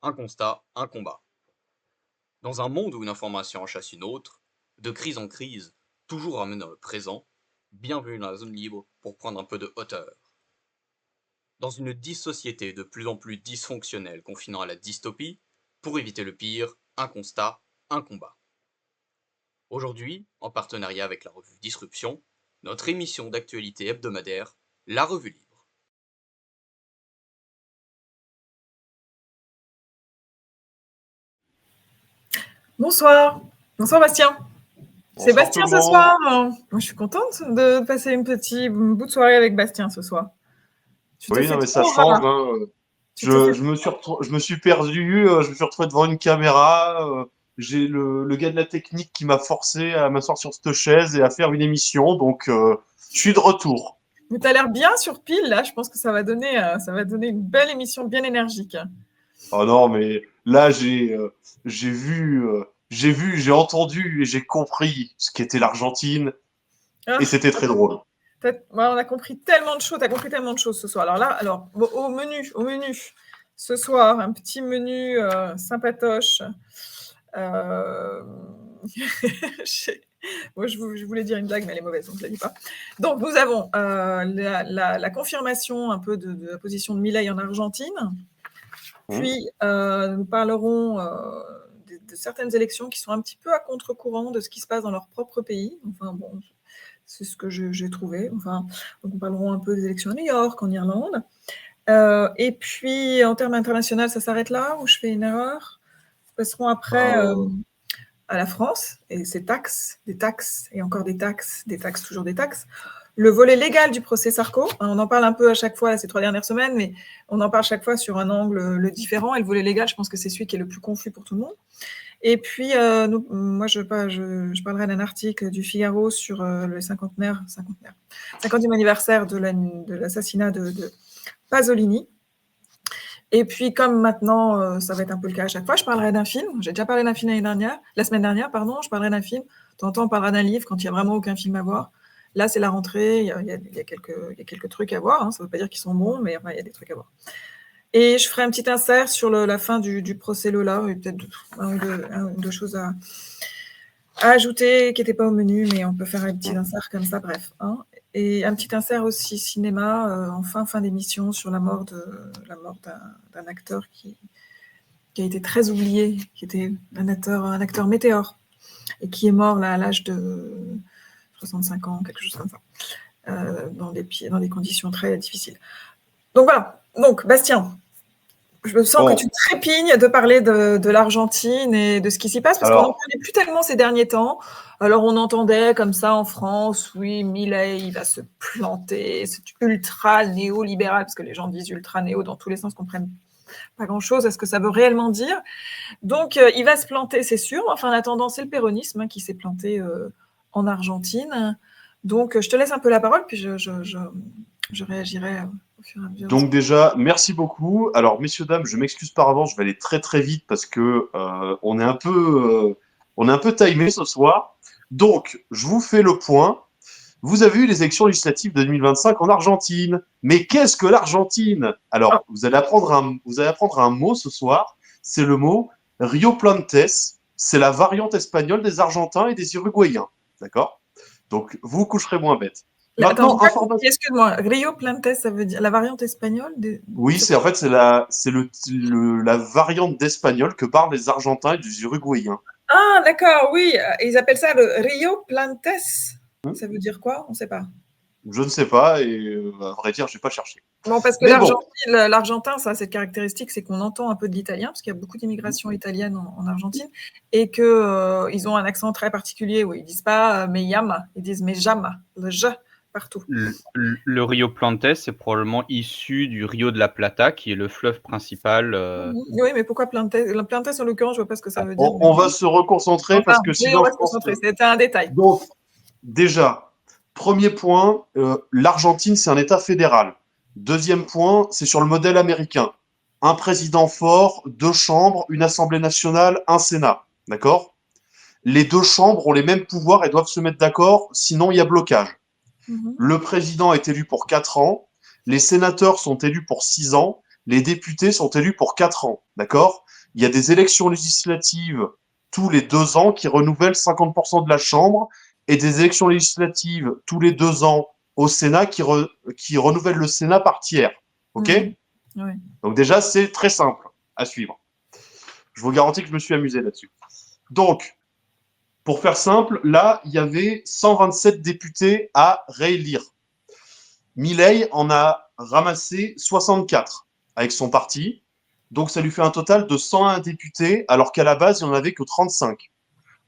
Un constat, un combat. Dans un monde où une information en chasse une autre, de crise en crise, toujours ramené dans le présent, bienvenue dans la zone libre pour prendre un peu de hauteur. Dans une dissociété de plus en plus dysfonctionnelle confinant à la dystopie, pour éviter le pire, un constat, un combat. Aujourd'hui, en partenariat avec la revue Disruption, notre émission d'actualité hebdomadaire, La Revue Libre. Bonsoir. Bonsoir Bastien. C'est Bonsoir tout Bastien le ce monde. soir. Moi, je suis contente de passer un petit bout de soirée avec Bastien ce soir. Tu te Oui, fais non, mais ça trop change, rare. hein. Tu te fais... Je me suis perdu, je me suis retrouvé devant une caméra. J'ai le gars de la technique qui m'a forcé à m'asseoir sur cette chaise et à faire une émission, donc je suis de retour. Mais t'as l'air bien sur pile là. Je pense que ça va donner une belle émission bien énergique. Oh non, mais là j'ai entendu et j'ai compris ce qu'était l'Argentine Ah, et c'était très drôle. on a compris tellement de choses. T'as compris tellement de choses ce soir. Alors là, au menu. Ce soir, un petit menu sympatoche. Moi, je voulais dire une blague, mais elle est mauvaise, donc je ne la dis pas. Donc, nous avons la confirmation un peu de la position de Milei en Argentine. Puis, nous parlerons de certaines élections qui sont un petit peu à contre-courant de ce qui se passe dans leur propre pays. Enfin, bon, c'est ce que j'ai trouvé. Enfin, donc, nous parlerons un peu des élections à New York, en Irlande. Et puis, en termes internationaux, ça s'arrête là, ou je fais une erreur? Nous passerons après à la France, et ses taxes, des taxes, et encore des taxes, toujours des taxes. Le volet légal du procès Sarko, on en parle un peu à chaque fois ces 3 dernières semaines, mais on en parle chaque fois sur un angle différent, et le volet légal, je pense que c'est celui qui est le plus confus pour tout le monde. Et puis, moi, je parlerai d'un article du Figaro sur le 50e anniversaire de l'assassinat de Pasolini. Et puis, comme maintenant, ça va être un peu le cas à chaque fois, je parlerai d'un film. J'ai déjà parlé d'un film la semaine dernière, je parlerai d'un film. De temps en temps, on parlera d'un livre quand il n'y a vraiment aucun film à voir. Là, c'est la rentrée, il y a quelques trucs à voir. Hein. Ça ne veut pas dire qu'ils sont bons, mais enfin, il y a des trucs à voir. Et je ferai un petit insert sur la fin du procès Lola, et peut-être un ou deux choses à ajouter qui n'étaient pas au menu, mais on peut faire un petit insert comme ça, bref. Hein. Et un petit insert aussi cinéma en fin d'émission sur la mort d'un acteur qui a été très oublié, qui était un acteur météore, et qui est mort là, à l'âge de 65 ans, quelque chose comme ça, dans des conditions très difficiles. Donc voilà. Donc, Bastien, je sens que tu trépignes de parler de l'Argentine et de ce qui s'y passe, parce qu'on n'en parlait plus tellement ces derniers temps. Alors, on entendait comme ça en France, oui, Milei, il va se planter, c'est ultra néolibéral, parce que les gens disent ultra néo dans tous les sens, comprennent pas grand-chose à ce que ça veut réellement dire. Donc, il va se planter, c'est sûr. Enfin, en attendant, c'est le péronisme qui s'est planté en Argentine. Donc, je te laisse un peu la parole, puis je réagirai au fur et à mesure. Donc déjà, merci beaucoup. Alors, messieurs, dames, je m'excuse par avance, je vais aller très très vite parce que on est un peu timé ce soir. Donc, je vous fais le point. Vous avez eu les élections législatives de 2025 en Argentine. Mais qu'est-ce que l'Argentine? Alors, vous allez apprendre un mot ce soir. C'est le mot Rio Plantes. C'est la variante espagnole des Argentins et des Uruguayens. D'accord? Donc, vous coucherez moins bête. Maintenant, information. Excuse-moi, Rio Plantes, ça veut dire la variante espagnole Oui, c'est la variante d'espagnol que parlent les Argentins et les Uruguayens. Ah, d'accord, oui. Ils appellent ça le Rio Plantes. Ça veut dire quoi? On ne sait pas. Je ne sais pas, et à vrai dire, je n'ai pas cherché. Bon, parce que l'Argentin, ça a cette caractéristique, c'est qu'on entend un peu de l'italien, parce qu'il y a beaucoup d'immigration italienne en Argentine, et qu'ils ont un accent très particulier où ils ne disent pas me llama, ils disent me llama, le je partout. Le Rio Plantes, c'est probablement issu du Rio de la Plata, qui est le fleuve principal. Oui, mais pourquoi Plantes? Plantes, en l'occurrence, je ne vois pas ce que ça veut dire. On va se reconcentrer parce que sinon, je pense que... C'était un détail. Donc, déjà, premier point, l'Argentine, c'est un État fédéral. Deuxième point, c'est sur le modèle américain. Un président fort, 2 chambres, une Assemblée nationale, un Sénat. D'accord? Les 2 chambres ont les mêmes pouvoirs et doivent se mettre d'accord, sinon il y a blocage. Le président est élu pour 4 ans, les sénateurs sont élus pour 6 ans, les députés sont élus pour 4 ans, d'accord? il y a des élections législatives tous les 2 ans qui renouvellent 50% de la Chambre et des élections législatives tous les 2 ans au Sénat qui renouvellent le Sénat par tiers. OK? Ouais. Donc déjà, c'est très simple à suivre. Je vous garantis que je me suis amusé là-dessus. Donc, pour faire simple, là, il y avait 127 députés à réélire. Milei en a ramassé 64 avec son parti. Donc, ça lui fait un total de 101 députés, alors qu'à la base, il n'y en avait que 35.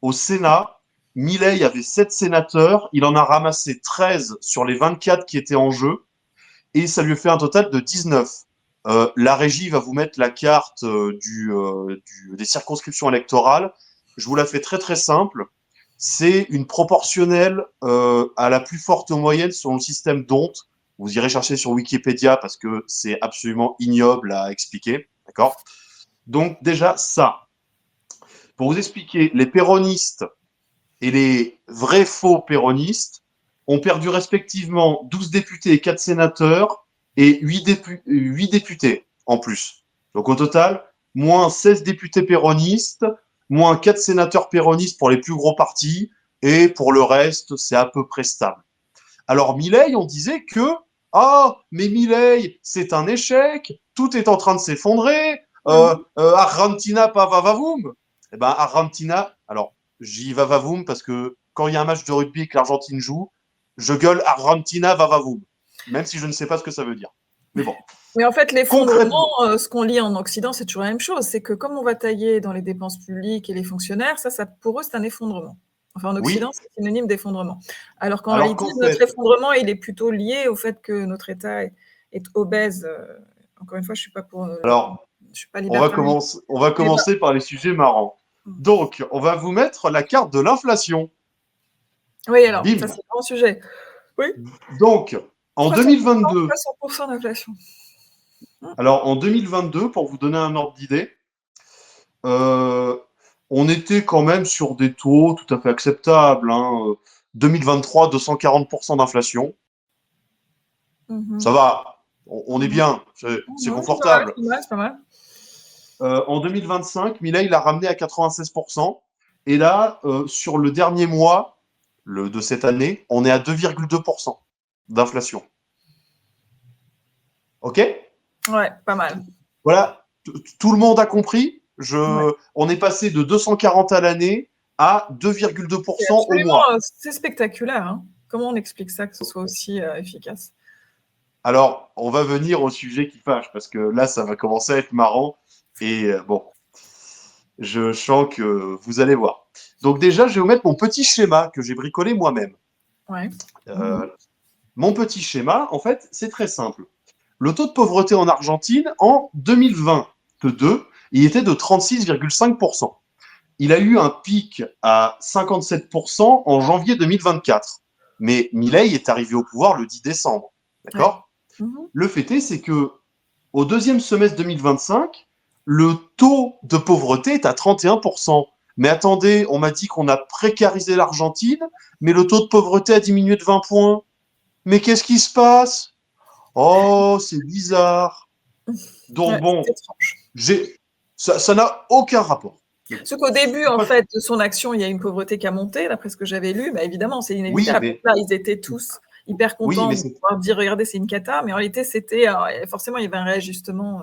Au Sénat, Milei avait 7 sénateurs. Il en a ramassé 13 sur les 24 qui étaient en jeu. Et ça lui fait un total de 19. La régie va vous mettre la carte des circonscriptions électorales. Je vous la fais très très simple. C'est une proportionnelle à la plus forte moyenne selon le système d'Hondt. Vous irez chercher sur Wikipédia parce que c'est absolument ignoble à expliquer. D'accord? Donc déjà ça. Pour vous expliquer, les péronistes et les vrais faux péronistes ont perdu respectivement 12 députés et 4 sénateurs et 8 députés en plus. Donc au total, moins 16 députés péronistes, moins 4 sénateurs péronistes pour les plus gros partis, et pour le reste, c'est à peu près stable. Alors Milei, on disait que ah, mais Milei, c'est un échec, tout est en train de s'effondrer, Argentina pas vavavoum. Eh ben Argentina, alors j'y vavavoum parce que quand il y a un match de rugby et que l'Argentine joue, je gueule Argentina vavavoum, même si je ne sais pas ce que ça veut dire. Mais bon. Mais en fait, l'effondrement, ce qu'on lit en Occident, c'est toujours la même chose. C'est que comme on va tailler dans les dépenses publiques et les fonctionnaires, ça pour eux, c'est un effondrement. Enfin, en Occident, Oui. c'est synonyme d'effondrement. Alors qu'en réalité, notre effondrement, il est plutôt lié au fait que notre État est obèse. Encore une fois, je ne suis pas pour... Alors, je suis pas on va commencer par les sujets marrants. Donc, on va vous mettre la carte de l'inflation. Oui, alors, ça, c'est un grand sujet. Oui. Donc, en 2022... 100% d'inflation. Alors, en 2022, pour vous donner un ordre d'idée, on était quand même sur des taux tout à fait acceptables. 2023, 240% d'inflation. Ça va, on est bien, c'est confortable. C'est pas mal. En 2025, Milei l'a ramené à 96%. Et là, sur le dernier mois de cette année, on est à 2,2% d'inflation. OK? Ouais, pas mal. Voilà, tout le monde a compris. On est passé de 240 à l'année à 2,2% au mois. C'est spectaculaire. Hein. Comment on explique ça, que ce soit aussi efficace? Alors, on va venir au sujet qui fâche, parce que là, ça va commencer à être marrant. Et bon, je sens que vous allez voir. Donc déjà, je vais vous mettre mon petit schéma que j'ai bricolé moi-même. Ouais. Mon petit schéma, en fait, c'est très simple. Le taux de pauvreté en Argentine, en 2022, il était de 36,5%. Il a eu un pic à 57% en janvier 2024. Mais Milei est arrivé au pouvoir le 10 décembre. D'accord ? Le fait est, c'est que au deuxième semestre 2025, le taux de pauvreté est à 31%. Mais attendez, on m'a dit qu'on a précarisé l'Argentine, mais le taux de pauvreté a diminué de 20 points. Mais qu'est-ce qui se passe? Oh, c'est bizarre. Donc bon, ça n'a aucun rapport. Parce qu'au début, en fait, de son action, il y a une pauvreté qui a monté, d'après ce que j'avais lu. Bah, évidemment, c'est inévitable. Oui, là, ils étaient tous hyper contents de pouvoir dire, regardez, c'est une cata. Mais en réalité, forcément, il y avait un réajustement.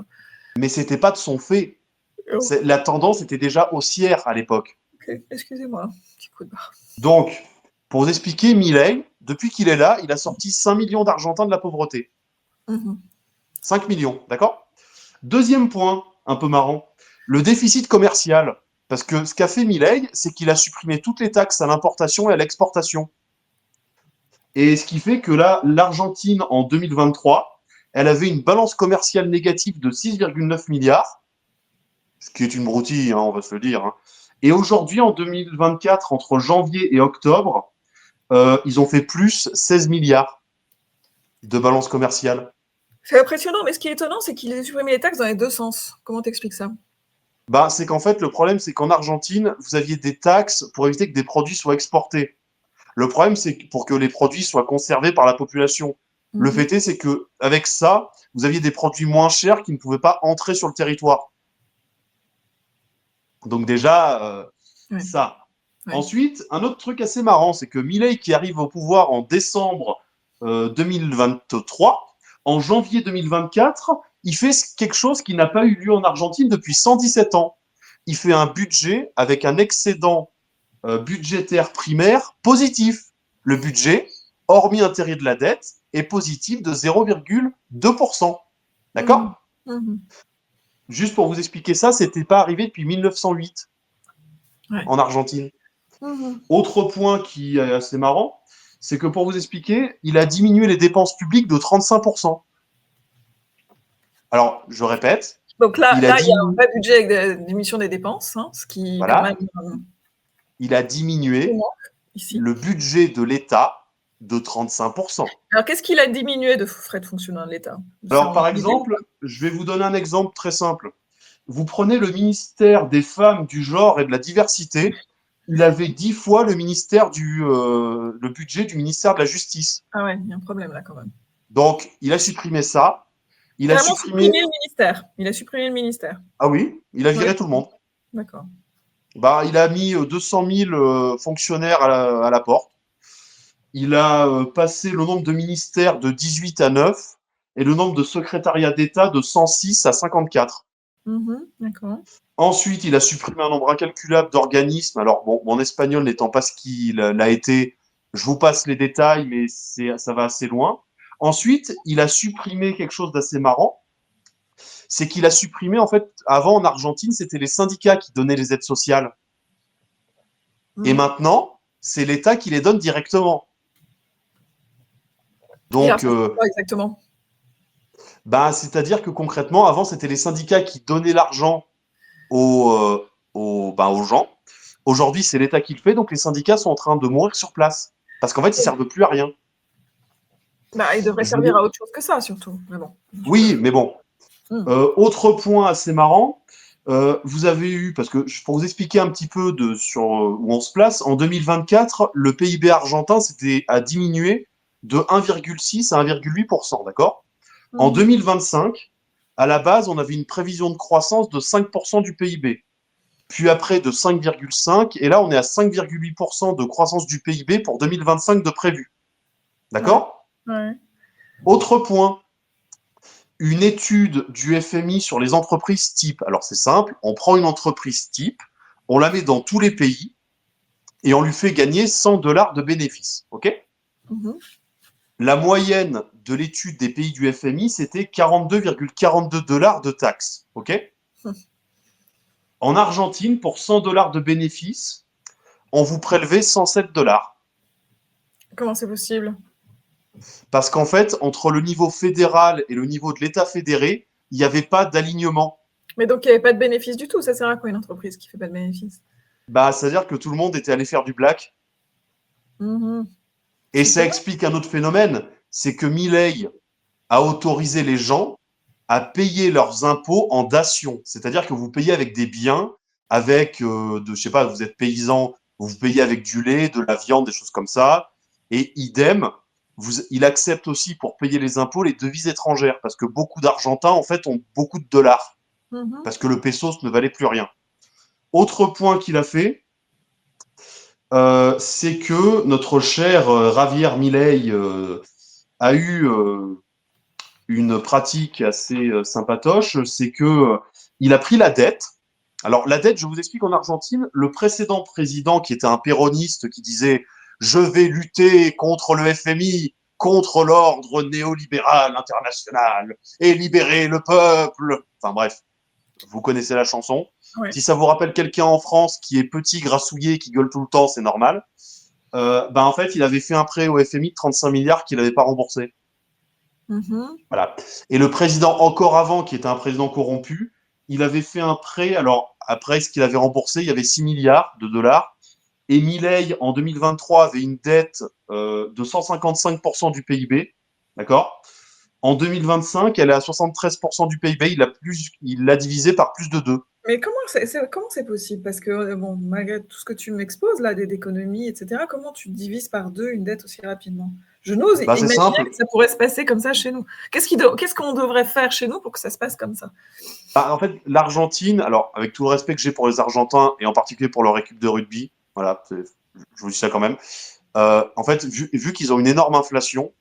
Mais c'était pas de son fait. La tendance était déjà haussière à l'époque. Okay. Excusez-moi, petit coup de barre. Donc, pour vous expliquer, Milei, depuis qu'il est là, il a sorti 5 millions d'Argentins de la pauvreté. 5 millions, d'accord? Deuxième point, un peu marrant, le déficit commercial. Parce que ce qu'a fait Milei, c'est qu'il a supprimé toutes les taxes à l'importation et à l'exportation. Et ce qui fait que là, l'Argentine, en 2023, elle avait une balance commerciale négative de 6,9 milliards, ce qui est une broutille, on va se le dire. Et aujourd'hui, en 2024, entre janvier et octobre, ils ont fait plus 16 milliards de balance commerciale. C'est impressionnant, mais ce qui est étonnant, c'est qu'ils aient supprimé les taxes dans les deux sens. Comment t'expliques ça? C'est qu'en fait, le problème, c'est qu'en Argentine, vous aviez des taxes pour éviter que des produits soient exportés. Le problème, c'est que pour que les produits soient conservés par la population. Le fait est, c'est qu'avec ça, vous aviez des produits moins chers qui ne pouvaient pas entrer sur le territoire. Donc déjà, Ouais. ça. Ouais. Ensuite, un autre truc assez marrant, c'est que Milei, qui arrive au pouvoir en décembre 2023, en janvier 2024, il fait quelque chose qui n'a pas eu lieu en Argentine depuis 117 ans. Il fait un budget avec un excédent budgétaire primaire positif. Le budget, hormis intérêt de la dette, est positif de 0,2%. D'accord? Mhm. Juste pour vous expliquer ça, c'était pas arrivé depuis 1908 Ouais. en Argentine. Mhm. Autre point qui est assez marrant, c'est que pour vous expliquer, il a diminué les dépenses publiques de 35%. Alors, je répète, Donc là, il il y a a un diminué, vrai budget avec diminution des dépenses, hein, ce qui quand même voilà, il a diminué ici. le budget de l'État de 35%. Alors, qu'est-ce qu'il a diminué de frais de fonctionnement de l'État? Alors, par exemple, je vais vous donner un exemple très simple. Vous prenez le ministère des Femmes, du Genre et de la Diversité, il avait 10 fois le budget du ministère de la Justice. Ah ouais, il y a un problème là quand même. Donc, il a supprimé ça. Il a Carrément supprimé. supprimé le ministère. Il a supprimé le ministère. Ah oui, il a viré Ouais. tout le monde. D'accord. Bah, il a mis 200 000 fonctionnaires à la porte. Il a passé le nombre de ministères de 18 à 9 et le nombre de secrétariats d'État de 106 à 54. D'accord. Ensuite, il a supprimé un nombre incalculable d'organismes. Alors, bon, mon espagnol n'étant pas ce qu'il l'a été, je vous passe les détails, mais ça va assez loin. Ensuite, il a supprimé quelque chose d'assez marrant. C'est qu'il a supprimé, en fait, avant en Argentine, c'était les syndicats qui donnaient les aides sociales. Et maintenant, c'est l'État qui les donne directement. Donc, quoi exactement? bah, c'est-à-dire que concrètement, avant, c'était les syndicats qui donnaient l'argent aux gens. Aujourd'hui, c'est l'État qui le fait, donc les syndicats sont en train de mourir sur place. Parce qu'en fait, ils ne servent plus à rien. Bah, il devrait servir à autre chose que ça, surtout. Mais bon. Oui, mais bon. Autre point assez marrant, vous avez eu, parce que pour vous expliquer un petit peu sur où on se place, en 2024, le PIB argentin a diminué de 1,6 à 1,8%, d'accord? En 2025, à la base, on avait une prévision de croissance de 5% du PIB, puis après de 5,5, et là, on est à 5,8% de croissance du PIB pour 2025 de prévu. D'accord? Ouais. Autre point, une étude du FMI sur les entreprises type. Alors c'est simple, on prend une entreprise type, on la met dans tous les pays et on lui fait gagner 100 $ de bénéfices. Ok? La moyenne de l'étude des pays du FMI, c'était 42,42 $ de taxes. Ok? En Argentine, pour 100 $ de bénéfices, on vous prélevait 107 $. Comment c'est possible? Parce qu'en fait, entre le niveau fédéral et le niveau de l'État fédéré, il n'y avait pas d'alignement. Mais donc, il n'y avait pas de bénéfice du tout. Ça sert à quoi une entreprise qui ne fait pas de bénéfice? Bah, c'est-à-dire que tout le monde était allé faire du black. Et ça explique un autre phénomène, c'est que Milei a autorisé les gens à payer leurs impôts en dation. C'est-à-dire que vous payez avec des biens, avec, je sais pas, vous êtes paysan, vous payez avec du lait, de la viande, des choses comme ça. Et idem, il accepte aussi pour payer les impôts les devises étrangères, parce que beaucoup d'Argentins, en fait, ont beaucoup de dollars, parce que le pesos ne valait plus rien. Autre point qu'il a fait, c'est que notre cher Javier Milei a eu une pratique assez sympatoche, c'est que il a pris la dette. Alors la dette, je vous explique en Argentine, le précédent président qui était un péroniste qui disait je vais lutter contre le FMI, contre l'ordre néolibéral international et libérer le peuple. Enfin bref, vous connaissez la chanson. Ouais. Si ça vous rappelle quelqu'un en France qui est petit, grassouillet, qui gueule tout le temps, c'est normal. En fait, il avait fait un prêt au FMI de 35 milliards qu'il n'avait pas remboursé. Voilà. Et le président encore avant, qui était un président corrompu, il avait fait un prêt. Alors après, ce qu'il avait remboursé, il y avait 6 milliards de dollars. Et Milei, en 2023, avait une dette de 155% du PIB. D'accord? En 2025, elle est à 73% du PIB. Il l'a divisé par plus de 2. Mais comment c'est possible? Parce que, bon, malgré tout ce que tu m'exposes là, d'économie, etc., comment tu divises par 2 une dette aussi rapidement? Je n'ose Bah, c'est imaginer simple. que ça pourrait se passer comme ça chez nous. Qu'est-ce qu'on devrait faire chez nous pour que ça se passe comme ça? Bah, en fait, l'Argentine, alors avec tout le respect que j'ai pour les Argentins et en particulier pour leur équipe de rugby, voilà, je vous dis ça quand même. En fait, vu qu'ils ont une énorme inflation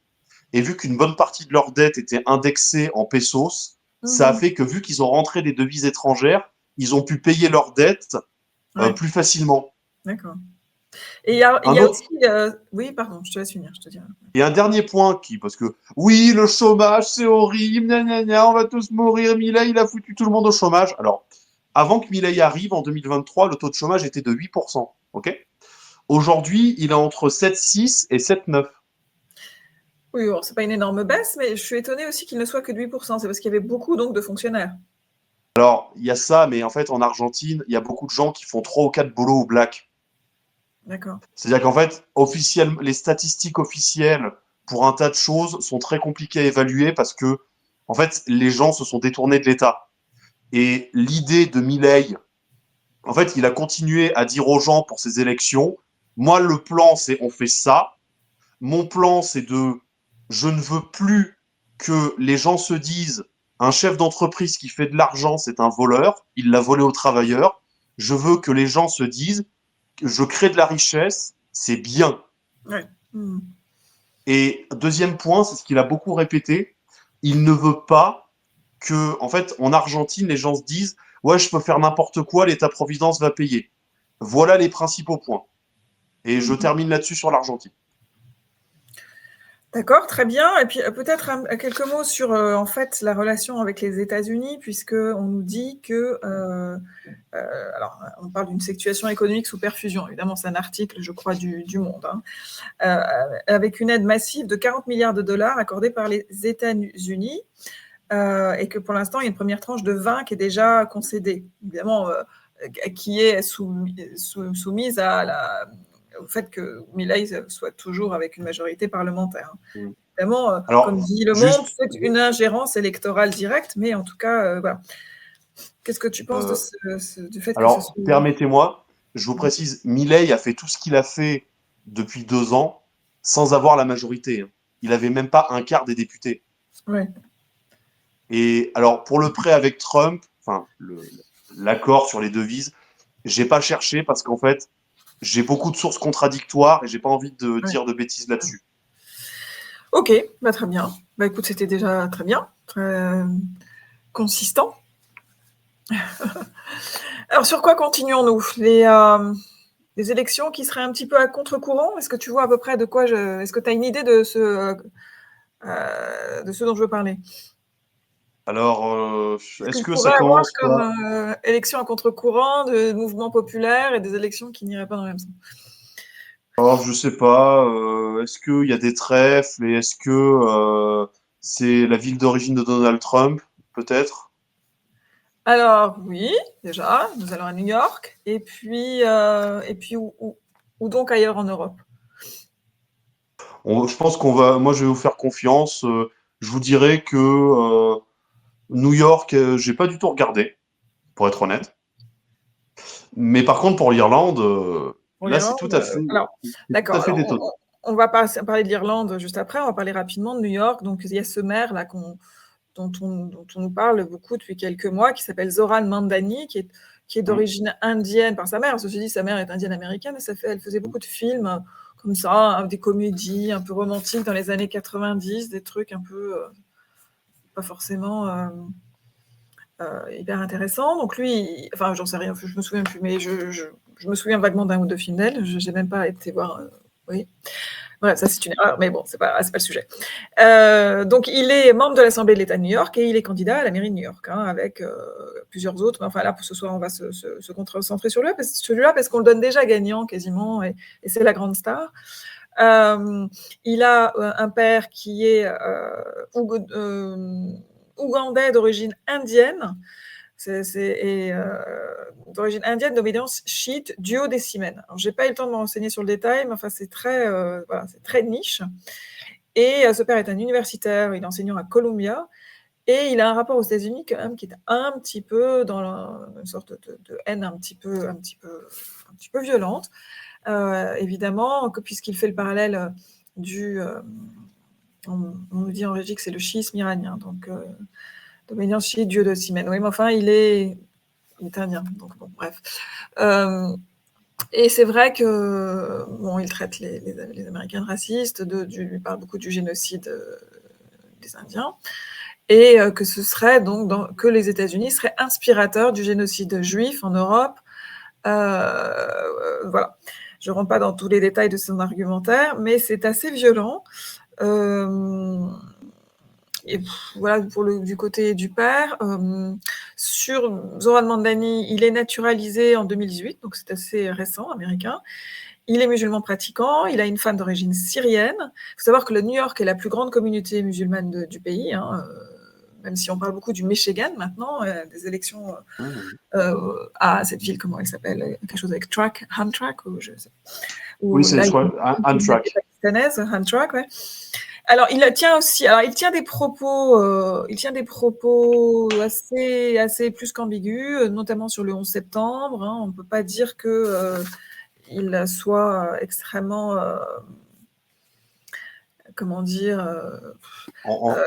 et vu qu'une bonne partie de leur dette était indexée en pesos, ça a Mhm. fait que vu qu'ils ont rentré des devises étrangères, ils ont pu payer leurs dettes Ouais, plus facilement. d'accord. Et il Un y a autre, aussi... Oui, pardon, je te laisse finir, je te dirai. et un dernier point parce que oui, le chômage, c'est horrible, gna gna gna, on va tous mourir, Milei, il a foutu tout le monde au chômage. Alors, avant que Milei arrive, en 2023, le taux de chômage était de 8%. Ok. Aujourd'hui, il est entre 7,6 et 7,9. Oui, bon, c'est pas une énorme baisse, mais je suis étonnée aussi qu'il ne soit que de 8%. C'est parce qu'il y avait beaucoup donc de fonctionnaires. Alors, il y a ça, mais en fait, en Argentine, il y a beaucoup de gens qui font 3 ou 4 boulots au black. D'accord. C'est-à-dire qu'en fait, les statistiques officielles pour un tas de choses sont très compliquées à évaluer parce que, en fait, les gens se sont détournés de l'État. Et l'idée de Milei, en fait, il a continué à dire aux gens pour ces élections, moi, le plan, c'est on fait ça. Mon plan, c'est je ne veux plus que les gens se disent, un chef d'entreprise qui fait de l'argent, c'est un voleur, il l'a volé aux travailleurs. Je veux que les gens se disent, je crée de la richesse, c'est bien. Ouais. Mhm. Et deuxième point, c'est ce qu'il a beaucoup répété, il ne veut pas que, en fait, en Argentine, les gens se disent, ouais, je peux faire n'importe quoi, l'État-providence va payer. Voilà les principaux points. Et je Mhm. termine là-dessus sur l'Argentine. D'accord, très bien. Et puis peut-être quelques mots sur en fait la relation avec les États-Unis, puisque on nous dit que alors on parle d'une situation économique sous perfusion. Évidemment, c'est un article, je crois, du Monde, hein, avec une aide massive de 40 milliards de dollars accordée par les États-Unis, et que pour l'instant, il y a une première tranche de 20 qui est déjà concédée. Évidemment, qui est soumise au fait que Milei soit toujours avec une majorité parlementaire. Évidemment, comme Alors, dit Le Monde, juste, c'est une ingérence électorale directe, mais en tout cas, voilà. Qu'est-ce que tu penses euh, du fait que ce alors, soit... permettez-moi, je vous précise, Milei a fait tout ce qu'il a fait depuis 2 ans sans avoir la majorité. Il n'avait même pas un quart des députés. Ouais. Et alors, pour le prêt avec Trump, enfin, l'accord sur les devises, j'ai pas cherché parce qu'en fait, j'ai beaucoup de sources contradictoires et j'ai pas envie de Ouais. dire de bêtises là-dessus. Ok, bah, très bien. Bah, écoute, c'était déjà très bien, très consistant. Alors, sur quoi continuons-nous? Les élections qui seraient un petit peu à contre-courant? Est-ce que tu vois à peu près de quoi je... Est-ce que tu as une idée de ce dont je veux parler? Alors, Ce est-ce qu'il que ça pourrait avoir commence comme par... élection à contre-courant, de mouvements populaires et des élections qui n'iraient pas dans le même sens? Alors, je sais pas, est-ce qu'il y a des trèfles et est-ce que c'est la ville d'origine de Donald Trump, peut-être? Alors, oui, déjà, nous allons à New York, et puis où donc ailleurs en Europe? Je pense qu'on va, moi je vais vous faire confiance. Je vous dirais que New York, j'ai pas du tout regardé, pour être honnête. Mais par contre, pour l'Irlande, Pour là, l'Irlande, alors, c'est tout d'accord, à fait alors détonnant. on va parler de l'Irlande juste après, on va parler rapidement de New York. Donc, il y a ce maire là dont on nous parle beaucoup depuis quelques mois, qui s'appelle Zoran Mandani, qui est Mm. d'origine indienne par sa mère. Ceci dit, sa mère est indienne-américaine, et elle faisait beaucoup de films comme ça, hein, des comédies un peu romantiques dans les années 90, des trucs un peu pas forcément hyper intéressants. Donc lui, enfin, j'en sais rien, je me souviens plus, mais je me souviens vaguement d'un ou deux films d'elle. Je n'ai même pas été voir. Oui. Voilà, ça c'est une erreur, mais bon, c'est pas le sujet. Donc il est membre de l'Assemblée de l'État de New York et il est candidat à la mairie de New York, hein, avec plusieurs autres. Mais enfin là, pour ce soir, on va se concentrer sur celui-là parce qu'on le donne déjà gagnant quasiment, et c'est la grande star. Il a un père qui est ougandais d'origine indienne. D'origine indienne, d'obédience chiite, duodécimaine. Alors, j'ai pas eu le temps de me renseigner sur le détail, mais enfin, c'est voilà, c'est très niche. Et ce père est un universitaire, il est enseignant à Columbia, et il a un rapport aux États-Unis quand même qui est un petit peu dans une sorte de haine un petit peu violente. Évidemment, puisqu'il fait le parallèle on nous dit en régie que c'est le chiisme iranien, donc d'obédience chiite judéo-ottomane. Oui, mais enfin, il est indien, donc bon, bref. Et c'est vrai que bon, il traite les Américains de racistes, il parle beaucoup du génocide des Indiens, et que ce serait donc que les États-Unis seraient inspirateurs du génocide juif en Europe. Voilà. Je ne rentre pas dans tous les détails de son argumentaire, mais c'est assez violent. Et voilà, du côté du père. Sur Zoran Mandani, il est naturalisé en 2018, donc c'est assez récent, américain. Il est musulman pratiquant, il a une femme d'origine syrienne. Il faut savoir que le New York est la plus grande communauté musulmane du pays, hein, même si on parle beaucoup du Michigan maintenant, des élections à cette ville, comment elle s'appelle, quelque chose avec Hamtramck, ou je sais. Oui, c'est Amtrak. Pakistanaise, Hamtramck, ouais. Alors, il tient des propos assez plus qu'ambigus, notamment sur le 11 septembre. Hein. On ne peut pas dire que il soit extrêmement,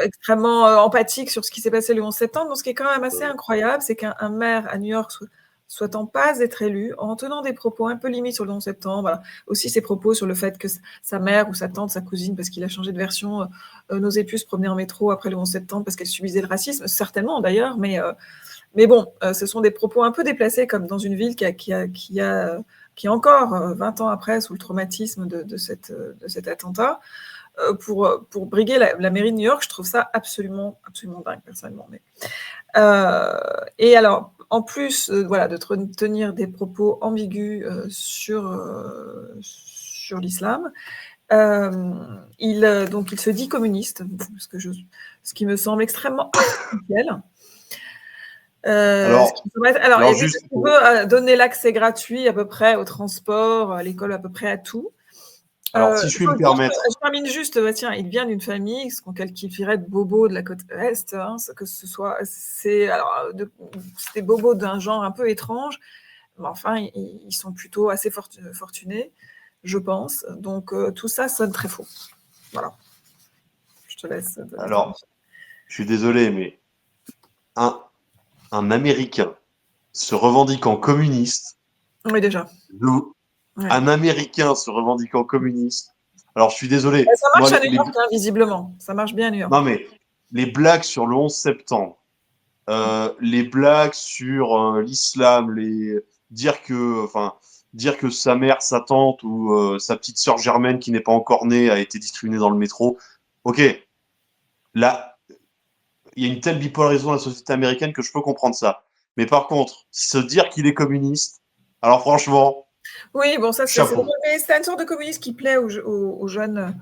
extrêmement empathique sur ce qui s'est passé le 11 septembre. Donc, ce qui est quand même assez incroyable, c'est qu'un maire à New York soit en passe d'être élu, en tenant des propos un peu limites sur le 11 septembre, voilà. Aussi ses propos sur le fait que sa mère ou sa tante, sa cousine, parce qu'il a changé de version, n'osait plus se promener en métro après le 11 septembre parce qu'elle subissait le racisme, certainement d'ailleurs, mais bon, ce sont des propos un peu déplacés, comme dans une ville qui est encore 20 ans après sous le traumatisme de cet attentat. Pour briguer la mairie de New York, je trouve ça absolument dingue, personnellement. Et alors, en plus de tenir des propos ambigus sur l'islam, il se dit communiste, ce qui me semble extrêmement artificiel. Il veut donner l'accès gratuit à peu près au transport, à l'école, à peu près à tout. Alors, si je puis me permettre. Je termine juste, tiens, il vient d'une famille, ce qu'on qualifierait de bobo de la côte Est, hein, c'est des bobos d'un genre un peu étrange, mais enfin, ils sont plutôt assez fortunés, je pense. Donc, tout ça sonne très faux. Voilà. Je te laisse. Alors, je suis désolé, mais un Américain se revendiquant communiste. Oui, déjà. Un Américain se revendiquant communiste. Alors, je suis désolé. Ça marche à New York, visiblement. Ça marche bien à New York. Non, mais les blagues sur le 11 septembre, les blagues sur l'islam, dire que sa mère, sa tante ou sa petite sœur germaine qui n'est pas encore née a été discriminée dans le métro. Ok, là, il y a une telle bipolarisation de la société américaine que je peux comprendre ça. Mais par contre, se dire qu'il est communiste, alors franchement. Oui, bon, ça, c'est une sorte de communisme qui plaît aux jeunes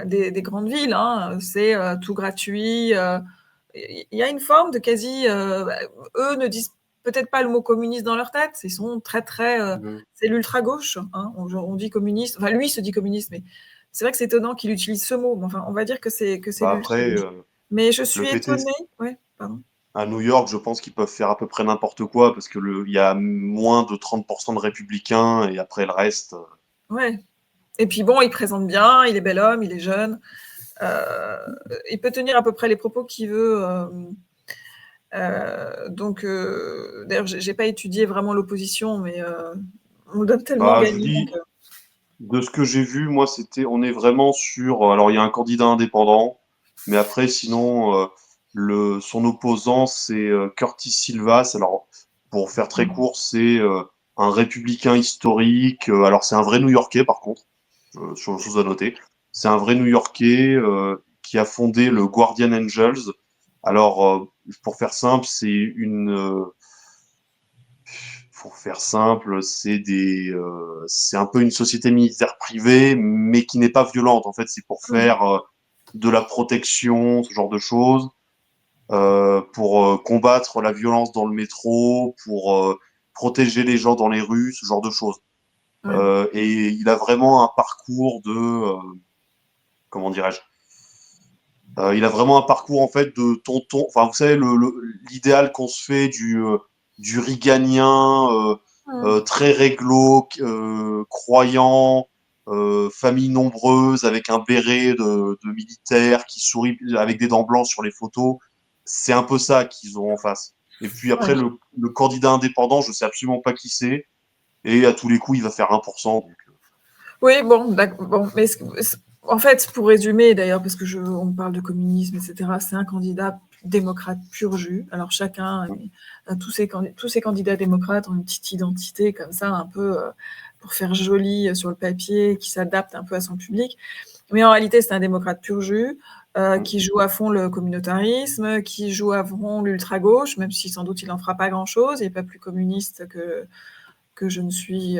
des grandes villes. Hein. C'est tout gratuit. Il y a une forme de quasi. Eux ne disent peut-être pas le mot communiste dans leur tête. Ils sont très, très. C'est l'ultra-gauche. Hein. On dit communiste. Enfin, lui se dit communiste, mais c'est vrai que c'est étonnant qu'il utilise ce mot. Enfin, on va dire que c'est après, mais je suis étonnée. Ouais, pardon. À New York, je pense qu'ils peuvent faire à peu près n'importe quoi parce que il y a moins de 30% de républicains et après le reste. Ouais. Et puis bon, il présente bien, il est bel homme, il est jeune. Il peut tenir à peu près les propos qu'il veut. D'ailleurs, j'ai pas étudié vraiment l'opposition, mais on donne tellement gagné. De ce que j'ai vu, moi, on est vraiment sur. Alors, il y a un candidat indépendant, mais après, sinon, son opposant, c'est Curtis Sylvas. Alors, pour faire très court, c'est un républicain historique. Alors, c'est un vrai New-Yorkais, par contre, chose à noter. C'est un vrai New-Yorkais qui a fondé le Guardian Angels. Alors, pour faire simple, c'est un peu une société militaire privée, mais qui n'est pas violente. En fait, c'est pour faire de la protection, ce genre de choses, pour combattre la violence dans le métro, pour protéger les gens dans les rues, ce genre de choses. Et il a vraiment un parcours comment dirais-je, il a vraiment un parcours en fait de tonton. Enfin, vous savez, l'idéal qu'on se fait du Reaganien très réglo, croyant, famille nombreuse avec un béret de militaire qui sourit avec des dents blanches sur les photos. C'est un peu ça qu'ils ont en face. Et puis après, Ouais. le candidat indépendant, je sais absolument pas qui c'est. Et à tous les coups, il va faire 1%. Donc, Oui, bon, bon, mais en fait, pour résumer, d'ailleurs, parce que on parle de communisme, etc., c'est un candidat démocrate pur jus. Alors chacun, tous ces candidats démocrates ont une petite identité comme ça, un peu pour faire joli sur le papier, qui s'adapte un peu à son public. Mais en réalité, c'est un démocrate pur jus. Qui joue à fond le communautarisme, qui joue à fond l'ultra-gauche, même si sans doute il n'en fera pas grand-chose, il n'est pas plus communiste que je ne suis,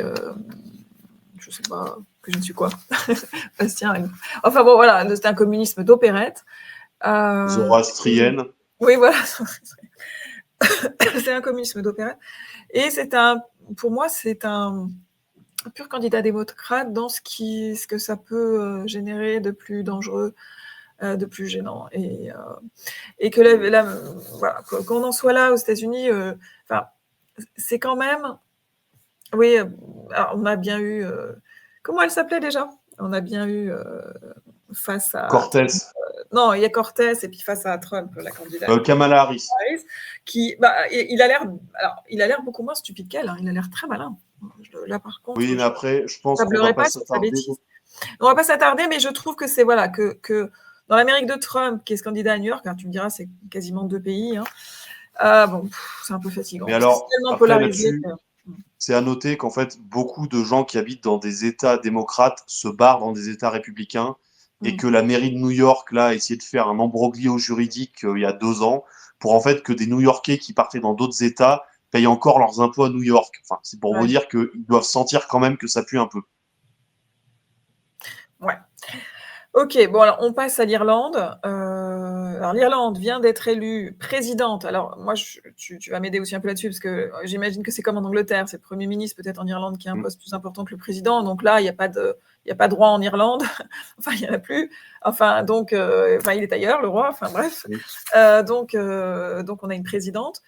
je sais pas, que je ne suis quoi. Bastien. Enfin bon, voilà, c'est un communisme d'opérette. zoroastrienne. Oui, voilà. C'est un communisme d'opérette. Et pour moi, c'est un pur candidat démocrate dans ce que ça peut générer de plus dangereux, de plus gênant. Et que voilà, qu'on en soit là aux États-Unis, c'est quand même. Oui, alors on a bien eu. Comment elle s'appelait déjà? On a bien eu face à. Cortés. Non, il y a Cortés et puis face à Trump, la candidate. Kamala Harris. Il a l'air beaucoup moins stupide qu'elle. Hein. Il a l'air très malin. Là, par contre. Oui, mais après, je pense qu'on tablerai va pas pas sur sa s'attarder. bêtise. On va pas s'attarder, mais je trouve que c'est voilà que dans l'Amérique de Trump, qui est ce candidat à New York, tu me diras, c'est quasiment 2 pays. Hein, bon, c'est un peu fatigant. Mais alors, c'est tellement après polarisé. là-dessus, c'est à noter qu'en fait, beaucoup de gens qui habitent dans des États démocrates se barrent dans des États républicains et que la mairie de New York là a essayé de faire un imbroglio juridique il y a 2 ans pour en fait que des New-Yorkais qui partaient dans d'autres États payent encore leurs impôts à New York. Enfin, c'est pour vous dire qu'ils doivent sentir quand même que ça pue un peu. Ouais. Ok, bon alors on passe à l'Irlande. Alors l'Irlande vient d'être élue présidente. Alors moi, tu vas m'aider aussi un peu là-dessus parce que j'imagine que c'est comme en Angleterre, c'est le Premier ministre peut-être en Irlande qui a un poste plus important que le président. Donc là, il n'y a pas de roi en Irlande. Enfin, il n'y en a plus. Enfin, donc, il est ailleurs, le roi. Enfin bref. Donc on a une présidente.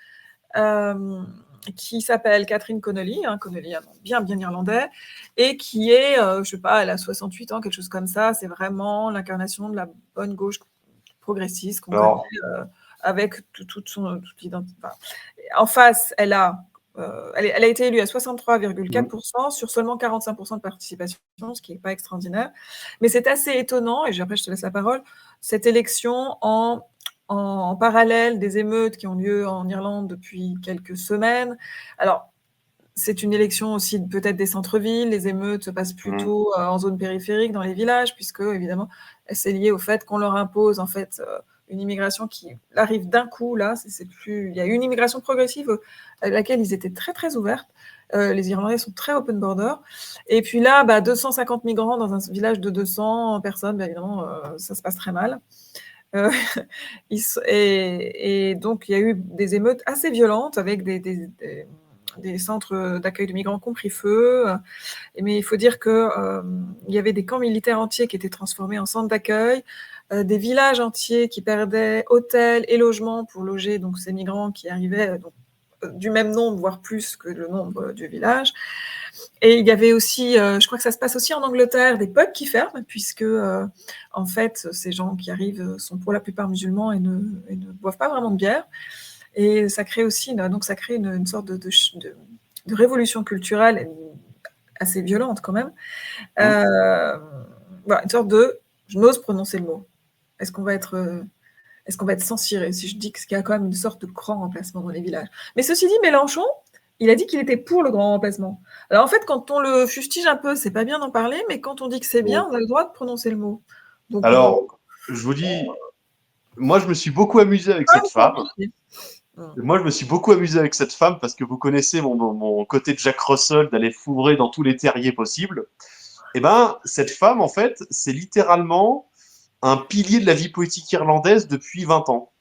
Qui s'appelle Catherine Connolly, Connolly, bien irlandais, et qui est, je sais pas, elle a 68 ans, quelque chose comme ça, c'est vraiment l'incarnation de la bonne gauche progressiste qu'on connaît, avec toute l'identité. Enfin, en face, elle a été élue à 63,4% sur seulement 45% de participation, ce qui n'est pas extraordinaire. Mais c'est assez étonnant, et après je te laisse la parole, cette élection en parallèle des émeutes qui ont lieu en Irlande depuis quelques semaines. Alors, c'est une élection aussi peut-être des centres-villes. Les émeutes se passent plutôt en zone périphérique, dans les villages, puisque évidemment, c'est lié au fait qu'on leur impose en fait une immigration qui arrive d'un coup. Là, il y a une immigration progressive à laquelle ils étaient très très ouverts. Les Irlandais sont très open border. Et puis là, 250 migrants dans un village de 200 personnes, évidemment, ça se passe très mal. Et donc, il y a eu des émeutes assez violentes avec des centres d'accueil de migrants qui ont pris feu. Mais il faut dire qu'il y avait des camps militaires entiers qui étaient transformés en centres d'accueil, des villages entiers qui perdaient hôtels et logements pour loger donc, ces migrants qui arrivaient du même nombre, voire plus que le nombre du village. Et il y avait aussi, je crois que ça se passe aussi en Angleterre, des pubs qui ferment, puisque en fait, ces gens qui arrivent sont pour la plupart musulmans et ne boivent pas vraiment de bière. Et ça crée aussi une sorte de révolution culturelle assez violente quand même. Voilà, une sorte de je n'ose prononcer le mot. Est-ce qu'on va être censuré si je dis qu'il y a quand même une sorte de grand remplacement dans les villages? Mais ceci dit, Mélenchon, il a dit qu'il était pour le grand remplacement. Alors en fait, quand on le fustige un peu, c'est pas bien d'en parler, mais quand on dit que c'est bien, on a le droit de prononcer le mot. Donc, alors, je vous dis, moi, je me suis beaucoup amusé avec cette femme. Moi, je me suis beaucoup amusé avec cette femme parce que vous connaissez mon côté de Jack Russell, d'aller fourrer dans tous les terriers possibles. Et cette femme, en fait, c'est littéralement un pilier de la vie politique irlandaise depuis 20 ans.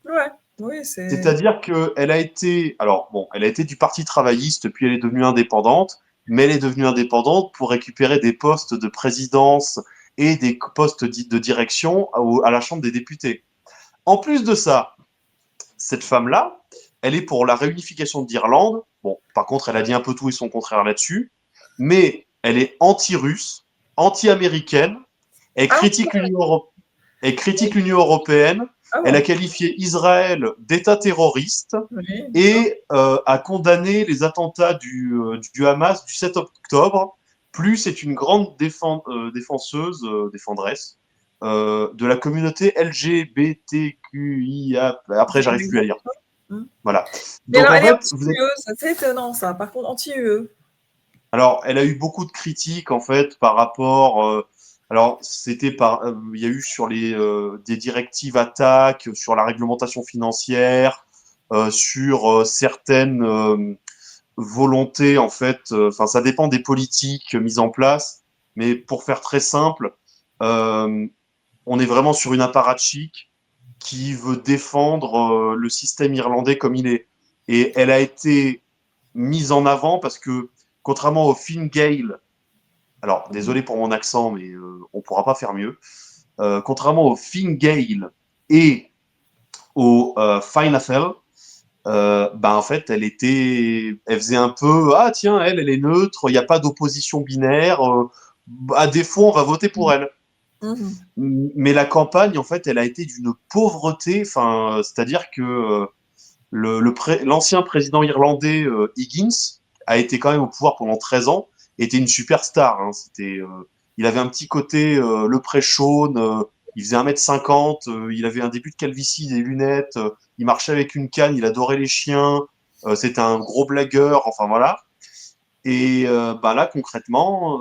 Ouais. Oui, C'est-à-dire qu'elle a été, elle a été du Parti travailliste, puis elle est devenue indépendante, mais elle est devenue indépendante pour récupérer des postes de présidence et des postes de direction à la Chambre des députés. En plus de ça, cette femme-là, elle est pour la réunification d'Irlande. Bon, par contre, elle a dit un peu tout et son contraire là-dessus, mais elle est anti-russe, anti-américaine. Elle Ah, critique l'Union européenne. ah Elle a bon. qualifié Israël d'État terroriste Oui, d'accord. et a condamné les attentats du Hamas du 7 octobre. Plus c'est une grande défenseuse, défendresse de la communauté LGBTQIA. Après, j'arrive plus à lire. Hmm. Voilà. Mais Donc alors, en elle est fait, vous êtes... anti-UE, ça, c'est étonnant, ça. Par contre, anti-UE. Alors, elle a eu beaucoup de critiques en fait par rapport. Alors, il y a eu sur des directives attaques, sur la réglementation financière, sur certaines volontés en fait. Enfin, ça dépend des politiques mises en place. Mais pour faire très simple, euh, on est vraiment sur une apparatchik qui veut défendre le système irlandais comme il est. Et elle a été mise en avant parce que, contrairement au Fine Gael, alors désolé pour mon accent, mais on ne pourra pas faire mieux, contrairement au Fine Gael et au Fine Gael, en fait, elle faisait un peu, ah tiens, elle est neutre, il n'y a pas d'opposition binaire, à défaut, on va voter pour elle. Mhm. Mais la campagne, en fait, elle a été d'une pauvreté, enfin, c'est-à-dire que l'ancien président irlandais Higgins a été quand même au pouvoir pendant 13 ans, était une superstar. Hein. Il avait un petit côté le pré-Shaun, il faisait 1,50 m, il avait un début de calvitie, des lunettes, il marchait avec une canne, il adorait les chiens, c'était un gros blagueur, enfin voilà. Et là, concrètement,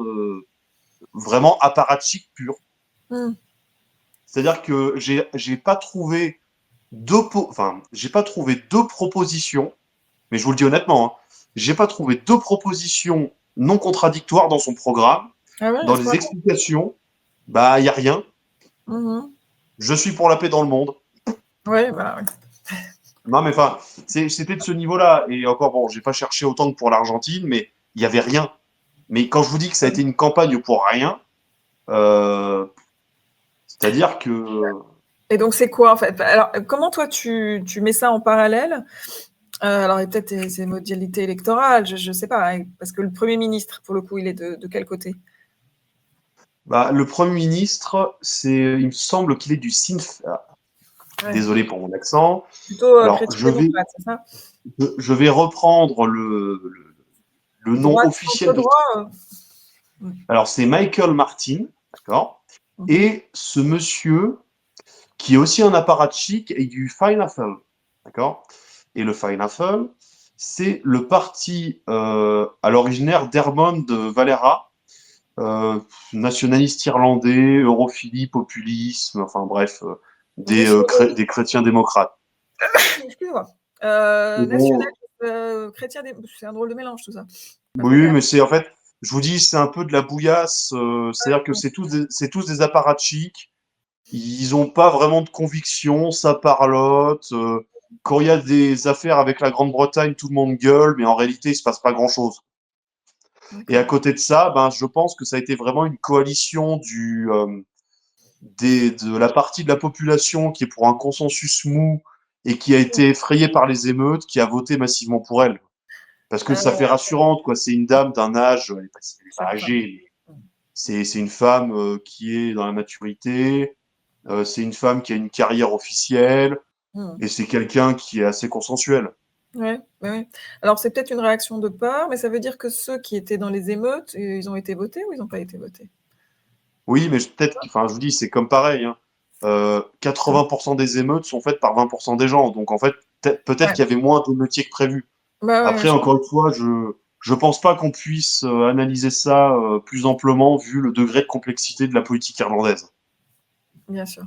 vraiment apparatchik pur. Mhm. C'est-à-dire que j'ai pas trouvé j'ai pas trouvé deux propositions, mais je vous le dis honnêtement, hein, j'ai pas trouvé deux propositions non contradictoires dans son programme. Ah ouais, à Dans ce les point-là. explications, il y a rien. Mhm. Je suis pour la paix dans le monde. Ouais, bah, ouais. Non, mais enfin, c'était de ce niveau-là. Et encore, bon, j'ai pas cherché autant que pour l'Argentine, mais il y avait rien. Mais quand je vous dis que ça a été une campagne pour rien, euh, c'est-à-dire que Et donc, c'est quoi, en fait? Alors, comment toi, tu mets ça en parallèle? Alors, et peut-être ces modalités électorales, je ne sais pas, hein, parce que le Premier ministre, pour le coup, il est de quel côté? le Premier ministre, il me semble qu'il est du Sinn Féin. Ouais. Désolé pour mon accent. Plutôt Alors, chrétien-démocrate, c'est ça? je vais reprendre le nom Droite, officiel de. centre-droit? Alors, c'est Michael Martin, d'accord. Mhm. Et ce monsieur, qui est aussi un apparatchik, est du Fine Gael, d'accord. Et le Fine Gael, c'est le parti à l'originaire d'Hermond de Valera, nationaliste irlandais, europhilie, populisme, enfin bref, des chrétiens démocrates. Excuse-moi. Et bon, Nationaliste, chrétien, c'est un drôle de mélange, tout ça. Pas très oui, clair. mais c'est en fait, je vous dis, c'est un peu de la bouillasse. C'est-à-dire que c'est tous des apparatchiks. Ils n'ont pas vraiment de conviction, ça parlote. Quand il y a des affaires avec la Grande-Bretagne, tout le monde gueule, mais en réalité, il se passe pas grand-chose. Et à D'accord. côté de ça, je pense que ça a été vraiment une coalition de la partie de la population qui est pour un consensus mou et qui a été effrayée par les émeutes, qui a voté massivement pour elle. Parce que ça fait rassurante, quoi. C'est une dame d'un âge, elle n'est pas Certain. âgée, c'est une femme qui est dans la maturité, c'est une femme qui a une carrière officielle, Hmm. et c'est quelqu'un qui est assez consensuel. Ouais, ouais, ouais. Alors, c'est peut-être une réaction de peur, mais ça veut dire que ceux qui étaient dans les émeutes, ils ont été votés ou ils n'ont pas été votés? Oui, mais peut-être, enfin, je vous dis, c'est comme pareil. Hein. 80% des émeutes sont faites par 20% des gens. Donc, en fait, peut-être Ouais. qu'il y avait moins d'émeutiers que prévu. Bah ouais, ouais, Après, encore une fois, je pense pas qu'on puisse analyser ça plus amplement vu le degré de complexité de la politique irlandaise. bien sûr.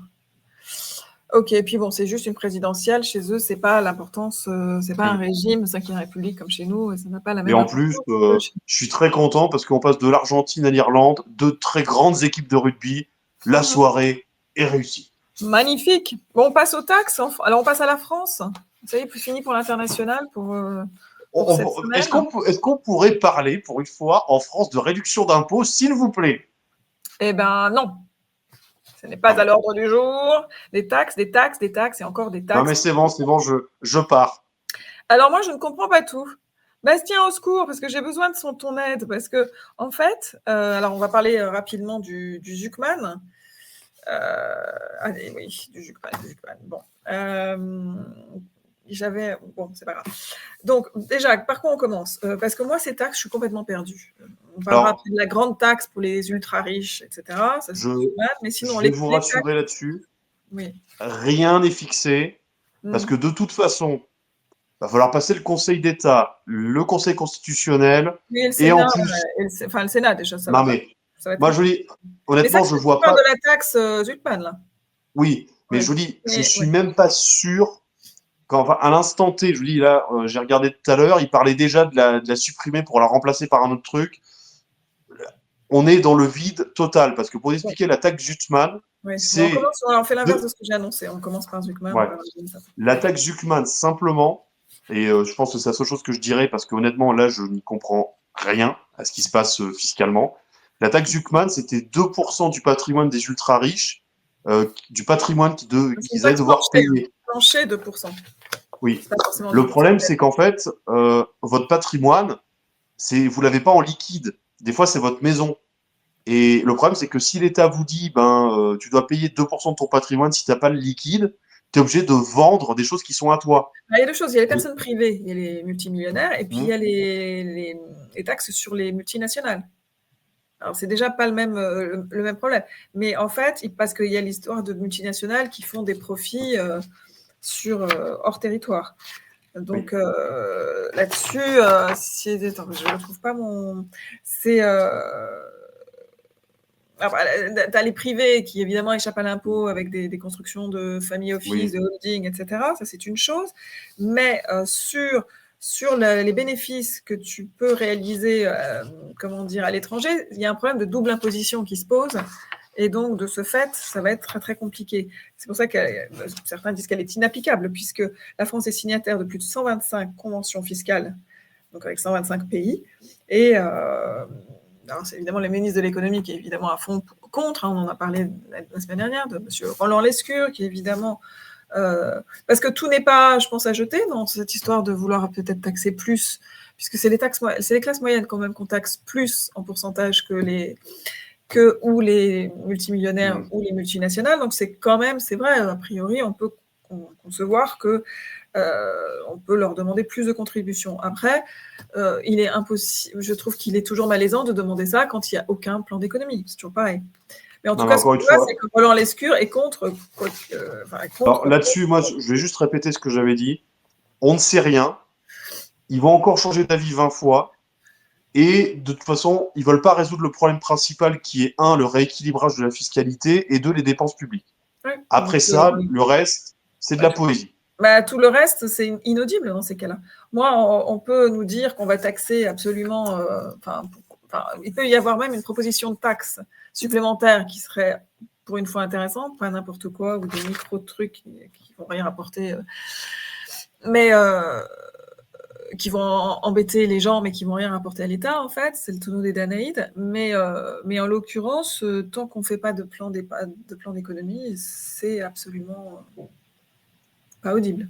Ok, et puis bon, c'est juste une présidentielle. Chez eux, c'est pas l'importance, c'est pas un régime, 5e République comme chez nous, et ça n'a pas la Et même en plus, importance. je suis très content parce qu'on passe de l'Argentine à l'Irlande, deux très grandes équipes de rugby. La Mhm. soirée est réussie. Magnifique. Bon, on passe aux taxes. Alors, on passe à la France. Ça y est, fini pour l'international pour cette semaine. Est-ce qu'on pourrait parler pour une fois en France de réduction d'impôts, s'il vous plaît? Eh ben non, ce n'est Non pas à mais, l'ordre du jour. Des taxes, des taxes, des taxes et encore des non taxes. mais c'est bon, je pars. Alors moi, je ne comprends pas tout. Bastien, au secours, parce que j'ai besoin de ton aide. Parce que, en fait, alors on va parler rapidement du Zuckman. Allez, oui, du Zuckman. Bon. Bon, c'est pas grave. Donc, déjà, par quoi on commence? Parce que moi, ces taxes, je suis complètement perdue. On parlera après de la grande taxe pour les ultra-riches, etc. Ça, c'est Zuckman, mais sinon, je vais vous rassurer là-dessus. Oui. Rien n'est fixé, parce que de toute façon, il va falloir passer le Conseil d'État, le Conseil constitutionnel, Oui, et le et Sénat, en plus... le Sénat, déjà, ça Non, va pas. mais Ça va être moi, je dis, honnêtement, je tu vois parles pas... de la taxe Zuckman, là. Oui, mais Oui. je vous dis, je Mais, suis oui. même pas sûr... Enfin, à l'instant T, je vous dis, là, j'ai regardé tout à l'heure, il parlait déjà de la supprimer pour la remplacer par un autre truc. On est dans le vide total, parce que pour expliquer la taxe Zuckman, Oui. c'est... On fait l'inverse de ce que j'ai annoncé. On commence par Zuckman. Ouais. La taxe Zuckman, simplement, et je pense que c'est la seule chose que je dirais, parce que honnêtement, là, je n'y comprends rien à ce qui se passe fiscalement. La taxe Zuckman, c'était 2% du patrimoine des ultra-riches, du patrimoine qu'ils allaient devoir payer. Plancher, 2%. Oui. Le problème, c'est qu'en fait, votre patrimoine, vous ne l'avez pas en liquide. Des fois, c'est votre maison. Et le problème, c'est que si l'État vous dit, tu dois payer 2% de ton patrimoine si tu n'as pas le liquide, tu es obligé de vendre des choses qui sont à toi. Il y a deux choses. Il y a les personnes privées, il y a les multimillionnaires, et puis il y a les taxes sur les multinationales. Alors, c'est déjà pas le même problème. Mais en fait, parce qu'il y a l'histoire de multinationales qui font des profits hors territoire. Donc, là-dessus, attends, je ne retrouve pas mon... C'est... tu as les privés qui, évidemment, échappent à l'impôt avec des constructions de family office, de holding, etc. Ça, c'est une chose. Mais sur les bénéfices que tu peux réaliser à l'étranger, il y a un problème de double imposition qui se pose. Et donc, de ce fait, ça va être très, très compliqué. C'est pour ça que certains disent qu'elle est inapplicable, puisque la France est signataire de plus de 125 conventions fiscales, donc avec 125 pays. Et alors, c'est évidemment les ministres de l'économie qui est évidemment à fond contre. On en a parlé la semaine dernière de M. Roland Lescure, qui est évidemment... parce que tout n'est pas, je pense, à jeter dans cette histoire de vouloir peut-être taxer plus, puisque c'est les classes moyennes quand même qu'on taxe plus en pourcentage ou les multimillionnaires ou les multinationales. Donc c'est quand même, c'est vrai, a priori, on peut concevoir que on peut leur demander plus de contributions. Après, il est impossible, je trouve qu'il est toujours malaisant de demander ça quand il n'y a aucun plan d'économie. C'est toujours pareil. Mais en tout cas, ce qu'on voit, c'est que Roland Lescure est contre. Alors là-dessus, moi, je vais juste répéter ce que j'avais dit. On ne sait rien. Ils vont encore changer d'avis 20 fois. Et de toute façon, ils ne veulent pas résoudre le problème principal qui est, le rééquilibrage de la fiscalité, et 2, les dépenses publiques. Ouais. Après ça, le reste, c'est de la poésie. Tout le reste, c'est inaudible dans ces cas-là. Moi, on peut nous dire qu'on va taxer absolument... il peut y avoir même une proposition de taxe supplémentaire qui serait, pour une fois, intéressante, pas n'importe quoi, ou des micro-trucs qui ne vont rien rapporter, mais qui vont embêter les gens, mais qui ne vont rien rapporter à l'État, en fait. C'est le tonneau des Danaïdes. Mais en l'occurrence, tant qu'on ne fait pas de plan d'économie, c'est absolument... pas audible.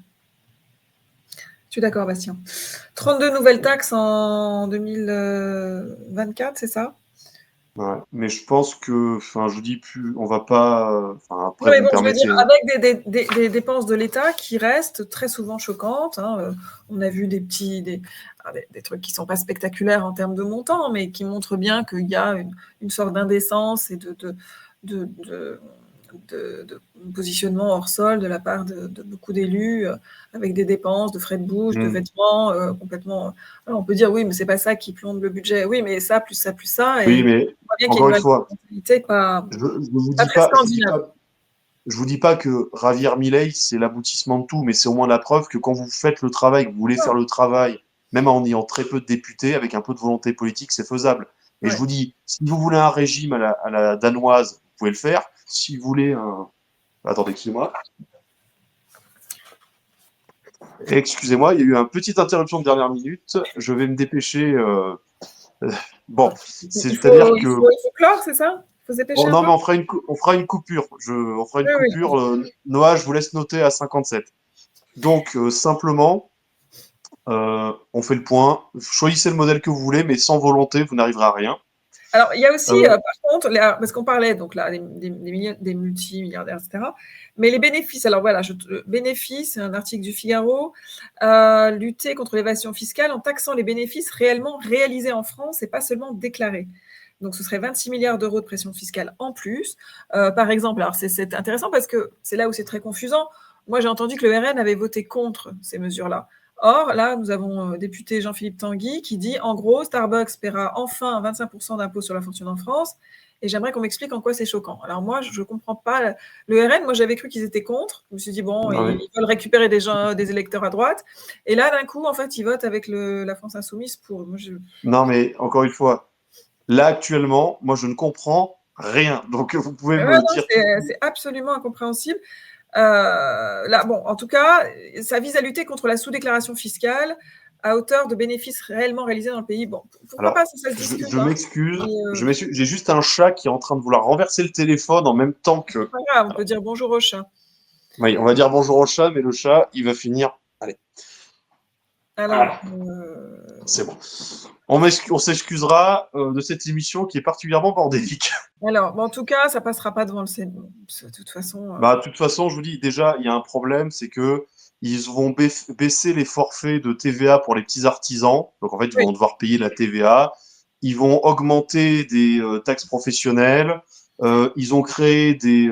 Je suis d'accord, Bastien. 32 nouvelles taxes en 2024, c'est ça? Ouais, mais je pense que, je vous dis plus, on va pas. Après, oui, je veux dire, avec des dépenses de l'État qui restent très souvent choquantes. On a vu des trucs qui ne sont pas spectaculaires en termes de montant, mais qui montrent bien qu'il y a une sorte d'indécence et de positionnement hors sol de la part de beaucoup d'élus, avec des dépenses de frais de bouche, de vêtements complètement... Alors on peut dire, oui, mais c'est pas ça qui plombe le budget. Oui, mais ça, plus ça, plus ça. Oui, mais encore une fois, je vous dis pas que ravir Milei, c'est l'aboutissement de tout, mais c'est au moins la preuve que quand vous faites le travail, que vous voulez faire le travail, même en ayant très peu de députés, avec un peu de volonté politique, c'est faisable. Et je vous dis, si vous voulez un régime à la danoise, vous pouvez le faire. Si vous voulez un... Attendez, excusez-moi. Excusez-moi, il y a eu une petite interruption de dernière minute. Je vais me dépêcher. Bon, c'est-à-dire que... Il faut clore, c'est ça? Il faut se dépêcher non, mais on fera une coupure. On fera une coupure. Noah, je vous laisse noter à 57. Donc, simplement, on fait le point. Choisissez le modèle que vous voulez, mais sans volonté, vous n'arriverez à rien. Alors, il y a aussi, par contre, parce qu'on parlait donc là des multimilliardaires, etc. Mais les bénéfices, alors voilà, bénéfices, c'est un article du Figaro, lutter contre l'évasion fiscale en taxant les bénéfices réellement réalisés en France et pas seulement déclarés. Donc, ce serait 26 milliards d'euros de pression fiscale en plus. Par exemple, alors c'est intéressant parce que c'est là où c'est très confusant. Moi, j'ai entendu que le RN avait voté contre ces mesures-là. Or, là, nous avons député Jean-Philippe Tanguy qui dit, en gros, Starbucks paiera enfin 25% d'impôt sur la fortune en France. Et j'aimerais qu'on m'explique en quoi c'est choquant. Alors moi, je ne comprends pas. Le RN, moi, j'avais cru qu'ils étaient contre. Je me suis dit, bon, ils veulent récupérer des électeurs à droite. Et là, d'un coup, en fait, ils votent avec la France Insoumise pour... Non, mais encore une fois, là, actuellement, moi, je ne comprends rien. Donc, vous pouvez me dire... C'est absolument incompréhensible. Là, bon, en tout cas, ça vise à lutter contre la sous-déclaration fiscale à hauteur de bénéfices réellement réalisés dans le pays. Bon, pourquoi pas, ça se discute. Je m'excuse. J'ai juste un chat qui est en train de vouloir renverser le téléphone en même temps que... C'est pas grave, on peut dire bonjour au chat. Oui, on va dire bonjour au chat, mais le chat, il va finir... Allez. Alors, c'est bon. On s'excusera de cette émission qui est particulièrement bordélique. Alors, bon, en tout cas, ça passera pas devant le Sénat. De toute façon. De toute façon, je vous dis déjà, il y a un problème, c'est que ils vont baisser les forfaits de TVA pour les petits artisans. Donc en fait, ils vont devoir payer la TVA. Ils vont augmenter des taxes professionnelles. Ils ont créé des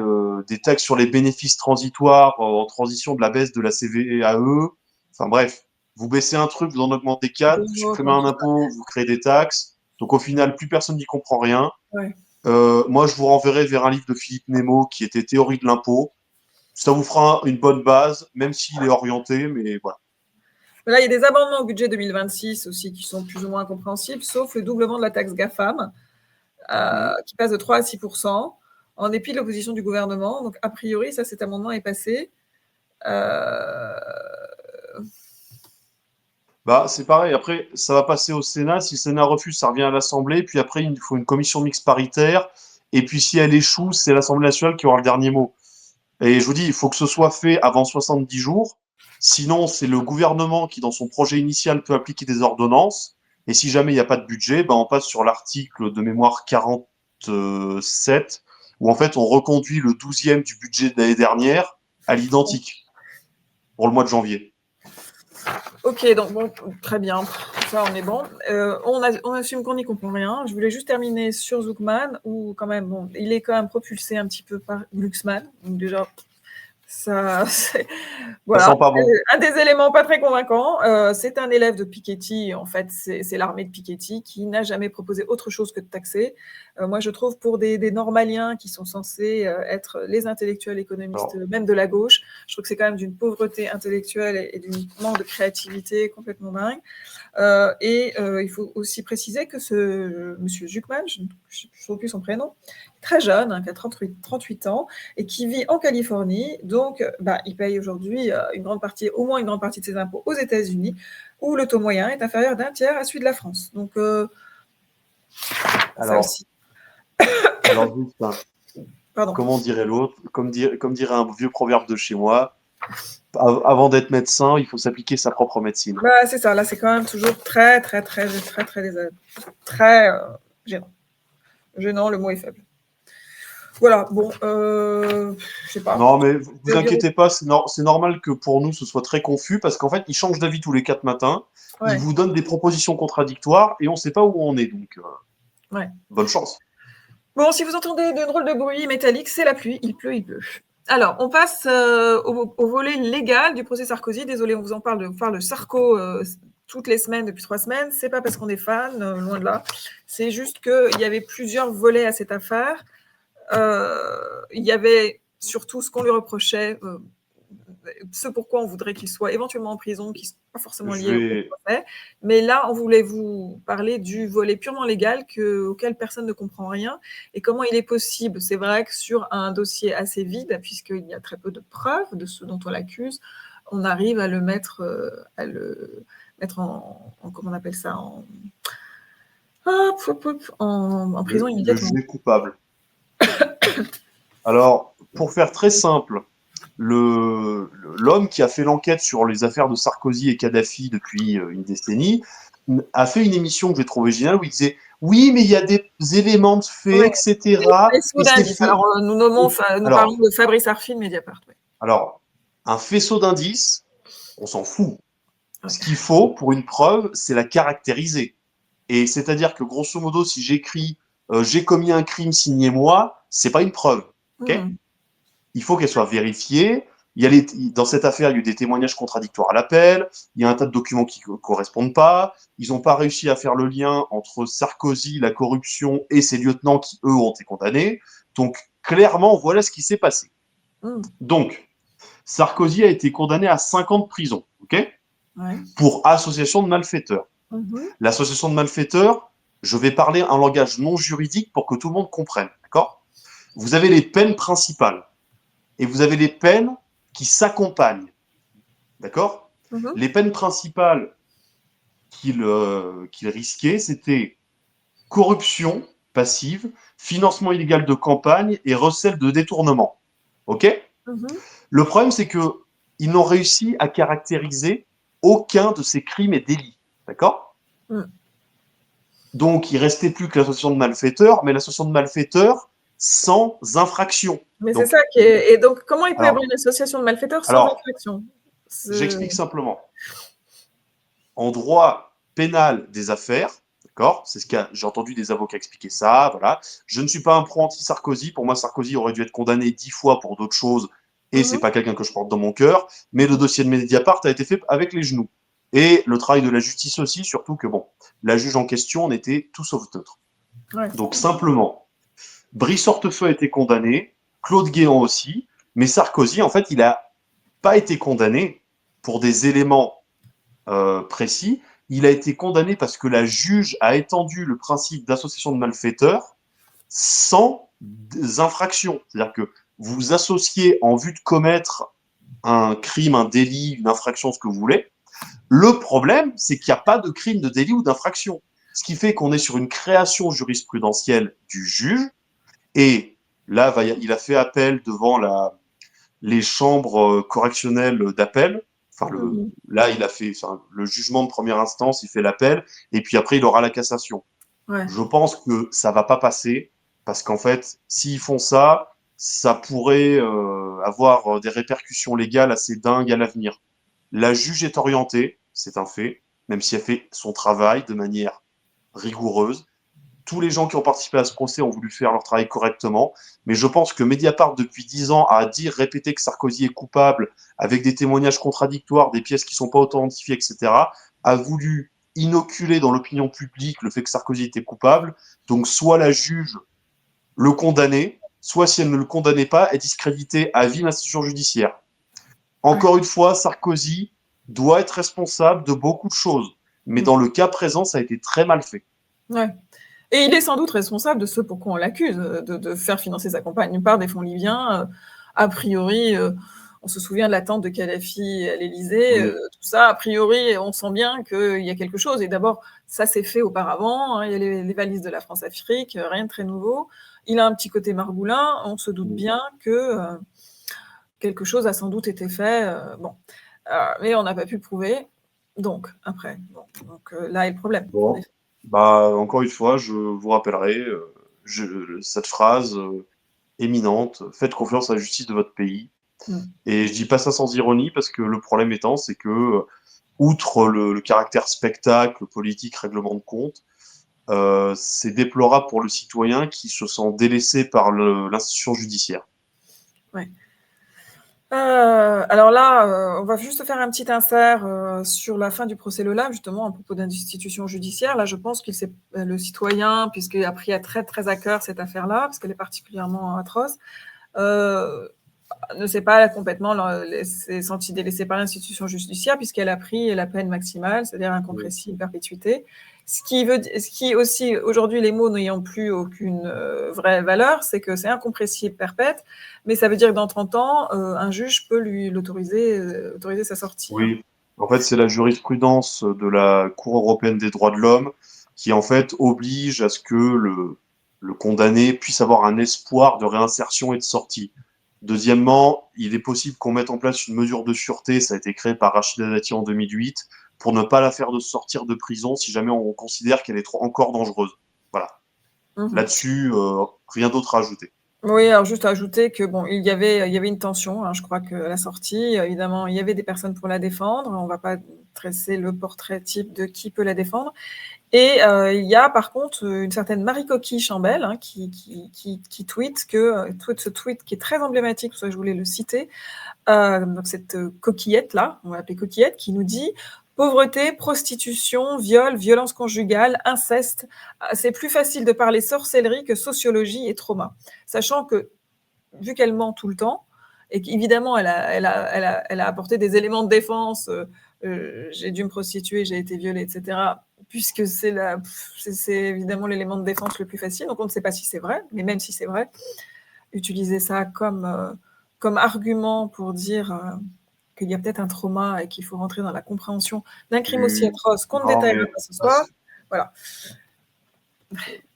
taxes sur les bénéfices transitoires en transition de la baisse de la CVAE. Enfin bref, vous baissez un truc, vous en augmentez 4, vous supprimez un impôt, vous créez des taxes. Donc au final, plus personne n'y comprend rien. Ouais. Moi, je vous renverrai vers un livre de Philippe Nemo qui était Théorie de l'impôt. Ça vous fera une bonne base, même s'il est orienté, mais voilà. Là, il y a des amendements au budget 2026 aussi qui sont plus ou moins compréhensibles, sauf le doublement de la taxe GAFAM, qui passe de 3 à 6%, en dépit de l'opposition du gouvernement. Donc, a priori, cet amendement est passé. C'est pareil. Après, ça va passer au Sénat. Si le Sénat refuse, ça revient à l'Assemblée. Puis après, il faut une commission mixte paritaire. Et puis, si elle échoue, c'est l'Assemblée nationale qui aura le dernier mot. Et je vous dis, il faut que ce soit fait avant 70 jours. Sinon, c'est le gouvernement qui, dans son projet initial, peut appliquer des ordonnances. Et si jamais il n'y a pas de budget, on passe sur l'article de mémoire 47, où en fait, on reconduit le 12e du budget de l'année dernière à l'identique pour le mois de janvier. Ok, donc bon, très bien, ça on est bon. On assume qu'on n'y comprend rien. Je voulais juste terminer sur Zuckman, où quand même, bon, il est quand même propulsé un petit peu par Glucksmann. Donc déjà, ça, voilà, ça sent pas bon. Un des éléments pas très convaincants. C'est un élève de Piketty, en fait, c'est l'armée de Piketty qui n'a jamais proposé autre chose que de taxer. Moi, je trouve pour des normaliens qui sont censés être les intellectuels économistes, même de la gauche, je trouve que c'est quand même d'une pauvreté intellectuelle et d'une manque de créativité complètement dingue. Il faut aussi préciser que ce monsieur Zuckman, je ne trouve plus son prénom, très jeune, qui a 38 ans, et qui vit en Californie. Donc, il paye aujourd'hui au moins une grande partie de ses impôts aux États-Unis, où le taux moyen est inférieur d'un tiers à celui de la France. Donc, ça aussi. Alors, comment dirait l'autre, comme dirait un vieux proverbe de chez moi, avant d'être médecin, il faut s'appliquer sa propre médecine. C'est ça. Là, c'est quand même toujours très gênant. Gênant, le mot est faible. Voilà, bon, je sais pas. Non, mais vous inquiétez pas, c'est normal que pour nous, ce soit très confus, parce qu'en fait, ils changent d'avis tous les 4 matins, ils vous donnent des propositions contradictoires, et on ne sait pas où on est, donc bonne chance. Bon, si vous entendez de drôles de bruit métallique, c'est la pluie, il pleut. Alors, on passe au volet légal du procès Sarkozy. Désolé, on vous en parle de Sarko toutes les semaines, depuis 3 semaines. C'est pas parce qu'on est fan, loin de là. C'est juste qu'il y avait plusieurs volets à cette affaire. Il y avait surtout ce qu'on lui reprochait, ce pourquoi on voudrait qu'il soit éventuellement en prison, qui ne sont pas forcément liés au procès. Mais là, on voulait vous parler du volet purement légal auquel personne ne comprend rien et comment il est possible. C'est vrai que sur un dossier assez vide, puisqu'il y a très peu de preuves de ce dont on l'accuse, on arrive à le mettre, en comment on appelle ça, en prison immédiatement. Le juge coupable. Alors, pour faire très simple, l'homme qui a fait l'enquête sur les affaires de Sarkozy et Kadhafi depuis une décennie a fait une émission que j'ai trouvée géniale où il disait oui, mais il y a des éléments de fait, Ouais. etc. Faisceau Et c'est d'indices. fait. Alors, nous parlons de Fabrice Arfin, Mediapart. Oui. Alors, un faisceau d'indices, on s'en fout. Ouais. Ce qu'il faut pour une preuve, c'est la caractériser. Et c'est-à-dire que grosso modo, si j'écris j'ai commis un crime, signé moi, c'est pas une preuve. Okay, il faut qu'elle soit vérifiée. Dans cette affaire, il y a eu des témoignages contradictoires à l'appel. Il y a un tas de documents qui ne correspondent pas. Ils n'ont pas réussi à faire le lien entre Sarkozy, la corruption et ses lieutenants qui, eux, ont été condamnés. Donc, clairement, voilà ce qui s'est passé. Donc, Sarkozy a été condamné à 5 ans de prison, okay, pour association de malfaiteurs. L'association de malfaiteurs, je vais parler un langage non juridique pour que tout le monde comprenne, d'accord ? Vous avez les peines principales et vous avez les peines qui s'accompagnent, d'accord ? Les peines principales qu'il risquait, c'était corruption passive, financement illégal de campagne et recel de détournement, ok ? Le problème, c'est qu'ils n'ont réussi à caractériser aucun de ces crimes et délits, d'accord ? Donc, il restait plus que l'association de malfaiteurs, mais l'association de malfaiteurs sans infraction. Mais c'est ça qui est. Et donc, comment il peut y avoir une association de malfaiteurs sans infraction ? J'explique simplement. En droit pénal des affaires, d'accord ? C'est ce que j'ai entendu des avocats expliquer ça, voilà. Je ne suis pas un pro anti-Sarkozy. Pour moi, Sarkozy aurait dû être condamné 10 fois pour d'autres choses, et c'est pas quelqu'un que je porte dans mon cœur. Mais le dossier de Mediapart a été fait avec les genoux. Et le travail de la justice aussi, surtout que, bon, la juge en question en était tout sauf neutre. Donc, simplement, Brice Hortefeux a été condamné, Claude Guéant aussi, mais Sarkozy, en fait, il n'a pas été condamné pour des éléments précis. Il a été condamné parce que la juge a étendu le principe d'association de malfaiteurs sans infraction. C'est-à-dire que vous vous associez en vue de commettre un crime, un délit, une infraction, ce que vous voulez. Le problème, c'est qu'il n'y a pas de crime, de délit ou d'infraction. Ce qui fait qu'on est sur une création jurisprudentielle du juge. Et là, il a fait appel devant les chambres correctionnelles d'appel. Enfin, là, il a fait le jugement de première instance, il fait l'appel, et puis après, il aura la cassation. Je pense que ça va pas passer, parce qu'en fait, s'ils font ça, ça pourrait avoir des répercussions légales assez dingues à l'avenir. La juge est orientée, c'est un fait, même si elle fait son travail de manière rigoureuse. Tous les gens qui ont participé à ce procès ont voulu faire leur travail correctement, mais je pense que Mediapart, depuis 10 ans, a dit, répété que Sarkozy est coupable, avec des témoignages contradictoires, des pièces qui ne sont pas authentifiées, etc., a voulu inoculer dans l'opinion publique le fait que Sarkozy était coupable. Donc, soit la juge le condamnait, soit si elle ne le condamnait pas, elle discréditait à vie l'institution judiciaire. Encore une fois, Sarkozy doit être responsable de beaucoup de choses, mais dans le cas présent, ça a été très mal fait. Ouais. Et il est sans doute responsable de ce pourquoi on l'accuse, de faire financer sa campagne par des fonds libyens. A priori, on se souvient de l'attente de Kadhafi à l'Élysée, tout ça. A priori, on sent bien qu'il y a quelque chose. Et d'abord, ça s'est fait auparavant. Il y a les valises de la France-Afrique, rien de très nouveau. Il a un petit côté margoulin. On se doute bien que quelque chose a sans doute été fait. Mais on n'a pas pu le prouver. Donc, après, là est le problème. Bon. Bah, encore une fois, je vous rappellerai cette phrase éminente, faites confiance à la justice de votre pays. Et je dis pas ça sans ironie, parce que le problème étant, c'est que, outre le caractère spectacle, politique, règlement de compte, c'est déplorable pour le citoyen qui se sent délaissé par l'institution judiciaire. Ouais. Alors là, on va juste faire un petit insert sur la fin du procès Lola, justement, à propos d'institutions judiciaires. Là, je pense que le citoyen, puisqu'il a pris à très, très à cœur cette affaire-là, parce qu'elle est particulièrement atroce, ne s'est pas complètement senti délaissé par l'institution judiciaire, puisqu'elle a pris la peine maximale, c'est-à-dire incompressible perpétuité. Ce qui aussi, aujourd'hui, les mots n'ayant plus aucune vraie valeur, c'est que c'est incompressible perpète, mais ça veut dire que dans 30 ans, un juge peut autoriser sa sortie. Oui, en fait, c'est la jurisprudence de la Cour européenne des droits de l'homme qui, en fait, oblige à ce que le condamné puisse avoir un espoir de réinsertion et de sortie. Deuxièmement, il est possible qu'on mette en place une mesure de sûreté, ça a été créé par Rachida Dati en 2008, pour ne pas la faire sortir de prison si jamais on considère qu'elle est encore dangereuse. Voilà. Là-dessus, rien d'autre à ajouter. Oui, alors juste à ajouter que bon, il y avait une tension, hein, je crois que à la sortie, évidemment, il y avait des personnes pour la défendre. On va pas dresser le portrait type de qui peut la défendre. Et il y a par contre une certaine Marie-Coquille Chambel, hein, qui tweet ce tweet qui est très emblématique, pour ça que je voulais le citer. Donc cette coquillette là, on va l'appeler coquillette, qui nous dit: pauvreté, prostitution, viol, violence conjugale, inceste. C'est plus facile de parler sorcellerie que sociologie et trauma. Sachant que, vu qu'elle ment tout le temps, et qu'évidemment, elle a apporté des éléments de défense, j'ai dû me prostituer, j'ai été violée, etc., puisque c'est évidemment l'élément de défense le plus facile. Donc on ne sait pas si c'est vrai, mais même si c'est vrai, utiliser ça comme argument pour dire qu'il y a peut-être un trauma et qu'il faut rentrer dans la compréhension d'un crime aussi atroce qu'on ne détaillera pas ce soir. Voilà.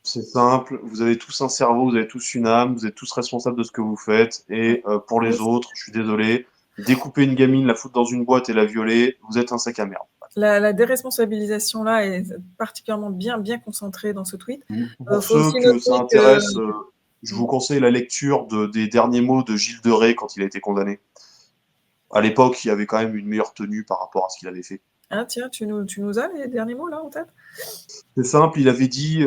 C'est simple, vous avez tous un cerveau, vous avez tous une âme, vous êtes tous responsables de ce que vous faites. Et pour les autres, je suis désolé, découper une gamine, la foutre dans une boîte et la violer, vous êtes un sac à merde. La déresponsabilisation là est particulièrement bien concentrée dans ce tweet. Pour ceux que ça intéresse, je vous conseille la lecture des derniers mots de Gilles de Rais quand il a été condamné. À l'époque, il y avait quand même une meilleure tenue par rapport à ce qu'il avait fait. Ah tiens, tu nous as les derniers mots là en tête? C'est simple, il avait dit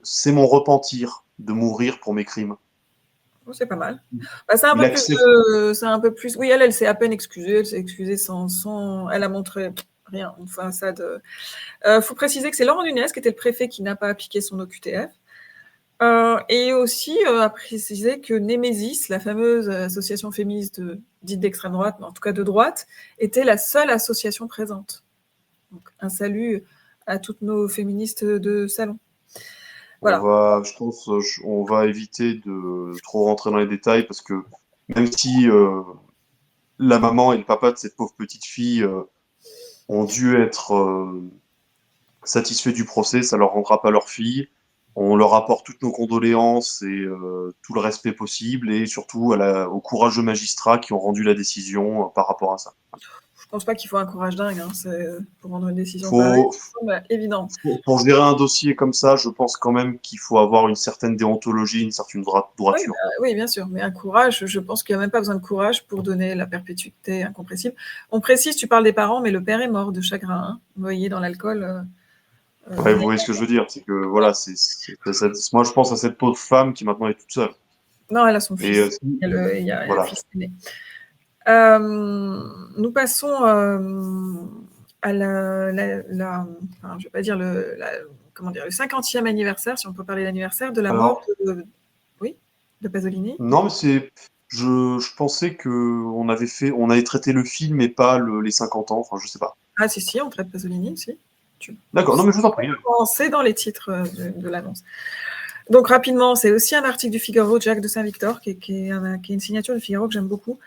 c'est mon repentir de mourir pour mes crimes. Oh, c'est pas mal. Bah, c'est un peu plus. Oui, elle s'est à peine excusée. Elle s'est excusée sans. Elle a montré rien. Enfin, ça de. Faut préciser que c'est Laurent Nunez qui était le préfet qui n'a pas appliqué son OQTF. Et aussi à préciser que Némésis, la fameuse association féministe dite d'extrême droite, mais en tout cas de droite, était la seule association présente. Donc, un salut à toutes nos féministes de salon. Voilà. Je pense on va éviter de trop rentrer dans les détails parce que même si la maman et le papa de cette pauvre petite fille ont dû être satisfaits du procès, ça leur rendra pas leur fille. On leur apporte toutes nos condoléances et tout le respect possible et surtout au courageux magistrats qui ont rendu la décision par rapport à ça. Je pense pas qu'il faut un courage dingue pour rendre une décision pareille. C'est évident. Pour gérer un dossier comme ça, je pense quand même qu'il faut avoir une certaine déontologie, une certaine droiture. Oui, bien sûr, mais un courage, je pense qu'il n'y a même pas besoin de courage pour donner la perpétuité incompressible. On précise, tu parles des parents, mais le père est mort de chagrin. Hein. Vous voyez, dans l'alcool... Ouais, vous voyez ce que je veux dire, c'est que voilà, moi je pense à cette pauvre femme qui maintenant est toute seule. Non, elle a son fils. Il y a un fils aîné. Nous passons à je vais pas dire le 50e anniversaire, si on peut parler d'anniversaire, de la mort de Pasolini. Non, mais je pensais qu'on avait traité le film et pas les 50 ans, enfin je sais pas. Ah si, on traite Pasolini aussi. D'accord, non mais je vous en prie. C'est dans les titres de l'annonce. Donc rapidement, c'est aussi un article du Figaro de Jacques de Saint-Victor, qui est une signature du Figaro que j'aime beaucoup,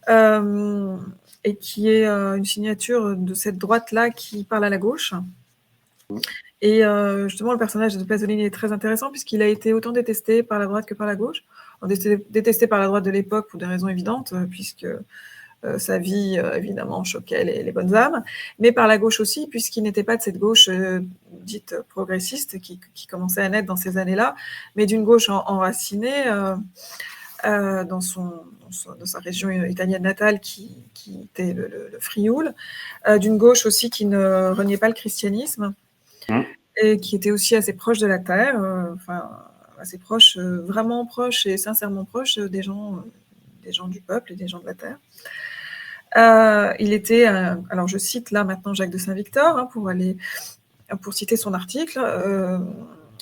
et qui est une signature de cette droite-là qui parle à la gauche. Et justement, le personnage de Pasolini est très intéressant puisqu'il a été autant détesté par la droite que par la gauche. Détesté par la droite de l'époque pour des raisons évidentes, puisque sa vie, évidemment, choquait les bonnes âmes, mais par la gauche aussi, puisqu'il n'était pas de cette gauche dite progressiste qui commençait à naître dans ces années-là, mais d'une gauche enracinée dans sa région italienne natale qui était le Frioul, d'une gauche aussi qui ne reniait pas le christianisme, et qui était aussi assez proche de la terre, assez proche, vraiment proche et sincèrement proche des gens du peuple et des gens de la terre. Il était, alors je cite là maintenant Jacques de Saint-Victor pour citer son article.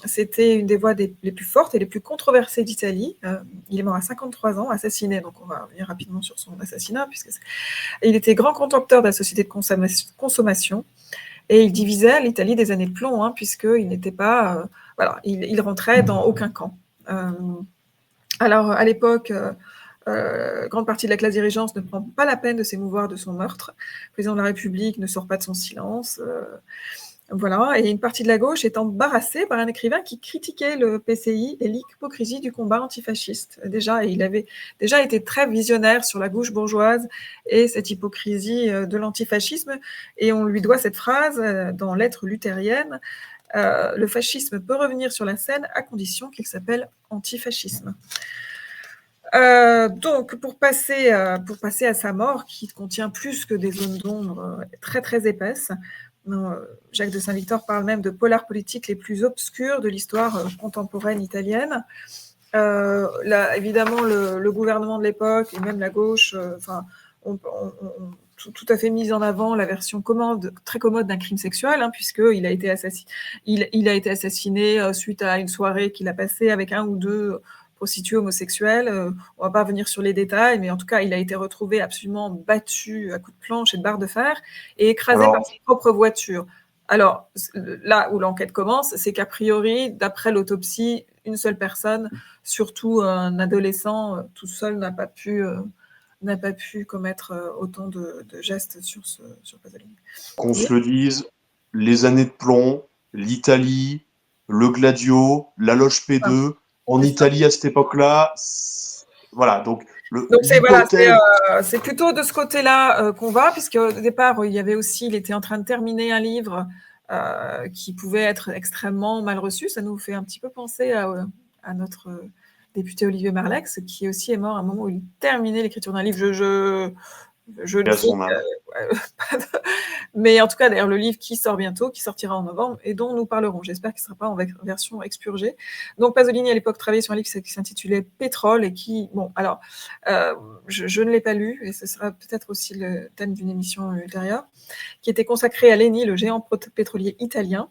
C'était une des voix les plus fortes et les plus controversées d'Italie. Il est mort à 53 ans, assassiné, donc on va revenir rapidement sur son assassinat, il était grand contempteur de la société de consommation, et il divisait l'Italie des années de plomb, puisqu'il n'était pas... il rentrait dans aucun camp. Alors, à l'époque... grande partie de la classe dirigeante ne prend pas la peine de s'émouvoir de son meurtre. Le président de la République ne sort pas de son silence. Voilà, et une partie de la gauche est embarrassée par un écrivain qui critiquait le PCI et l'hypocrisie du combat antifasciste. Déjà, et il avait déjà été très visionnaire sur la gauche bourgeoise et cette hypocrisie de l'antifascisme, et on lui doit cette phrase dans Lettres luthériennes, le fascisme peut revenir sur la scène à condition qu'il s'appelle antifascisme. Donc, pour passer à sa mort, qui contient plus que des zones d'ombre très très épaisses, Jacques de Saint-Victor parle même de polars politiques les plus obscurs de l'histoire contemporaine italienne. Là, évidemment, le gouvernement de l'époque et même la gauche ont tout à fait mis en avant la version très commode d'un crime sexuel, puisqu'il a été assassiné suite à une soirée qu'il a passée avec un ou deux prostituées homosexuelles. On ne va pas revenir sur les détails, mais en tout cas, il a été retrouvé absolument battu à coups de planche et de barre de fer et écrasé par sa propre voiture. Alors, là où l'enquête commence, c'est qu'a priori, d'après l'autopsie, une seule personne, surtout un adolescent, tout seul, n'a pas pu commettre autant de gestes sur Pasolini. Qu'on se le dise, les années de plomb, l'Italie, le Gladio, la Loge P2, en Italie à cette époque-là, voilà, donc c'est plutôt de ce côté-là qu'on va, puisque au départ, il était en train de terminer un livre qui pouvait être extrêmement mal reçu. Ça nous fait un petit peu penser à notre député Olivier Marleix, qui aussi est mort à un moment où il terminait l'écriture d'un livre. Je le sais, mais en tout cas, d'ailleurs, le livre qui sort bientôt, qui sortira en novembre, et dont nous parlerons. J'espère qu'il ne sera pas en version expurgée. Donc, Pasolini, à l'époque, travaillait sur un livre qui s'intitulait Pétrole, et qui, je ne l'ai pas lu, et ce sera peut-être aussi le thème d'une émission ultérieure, qui était consacré à Leni, le géant pétrolier italien,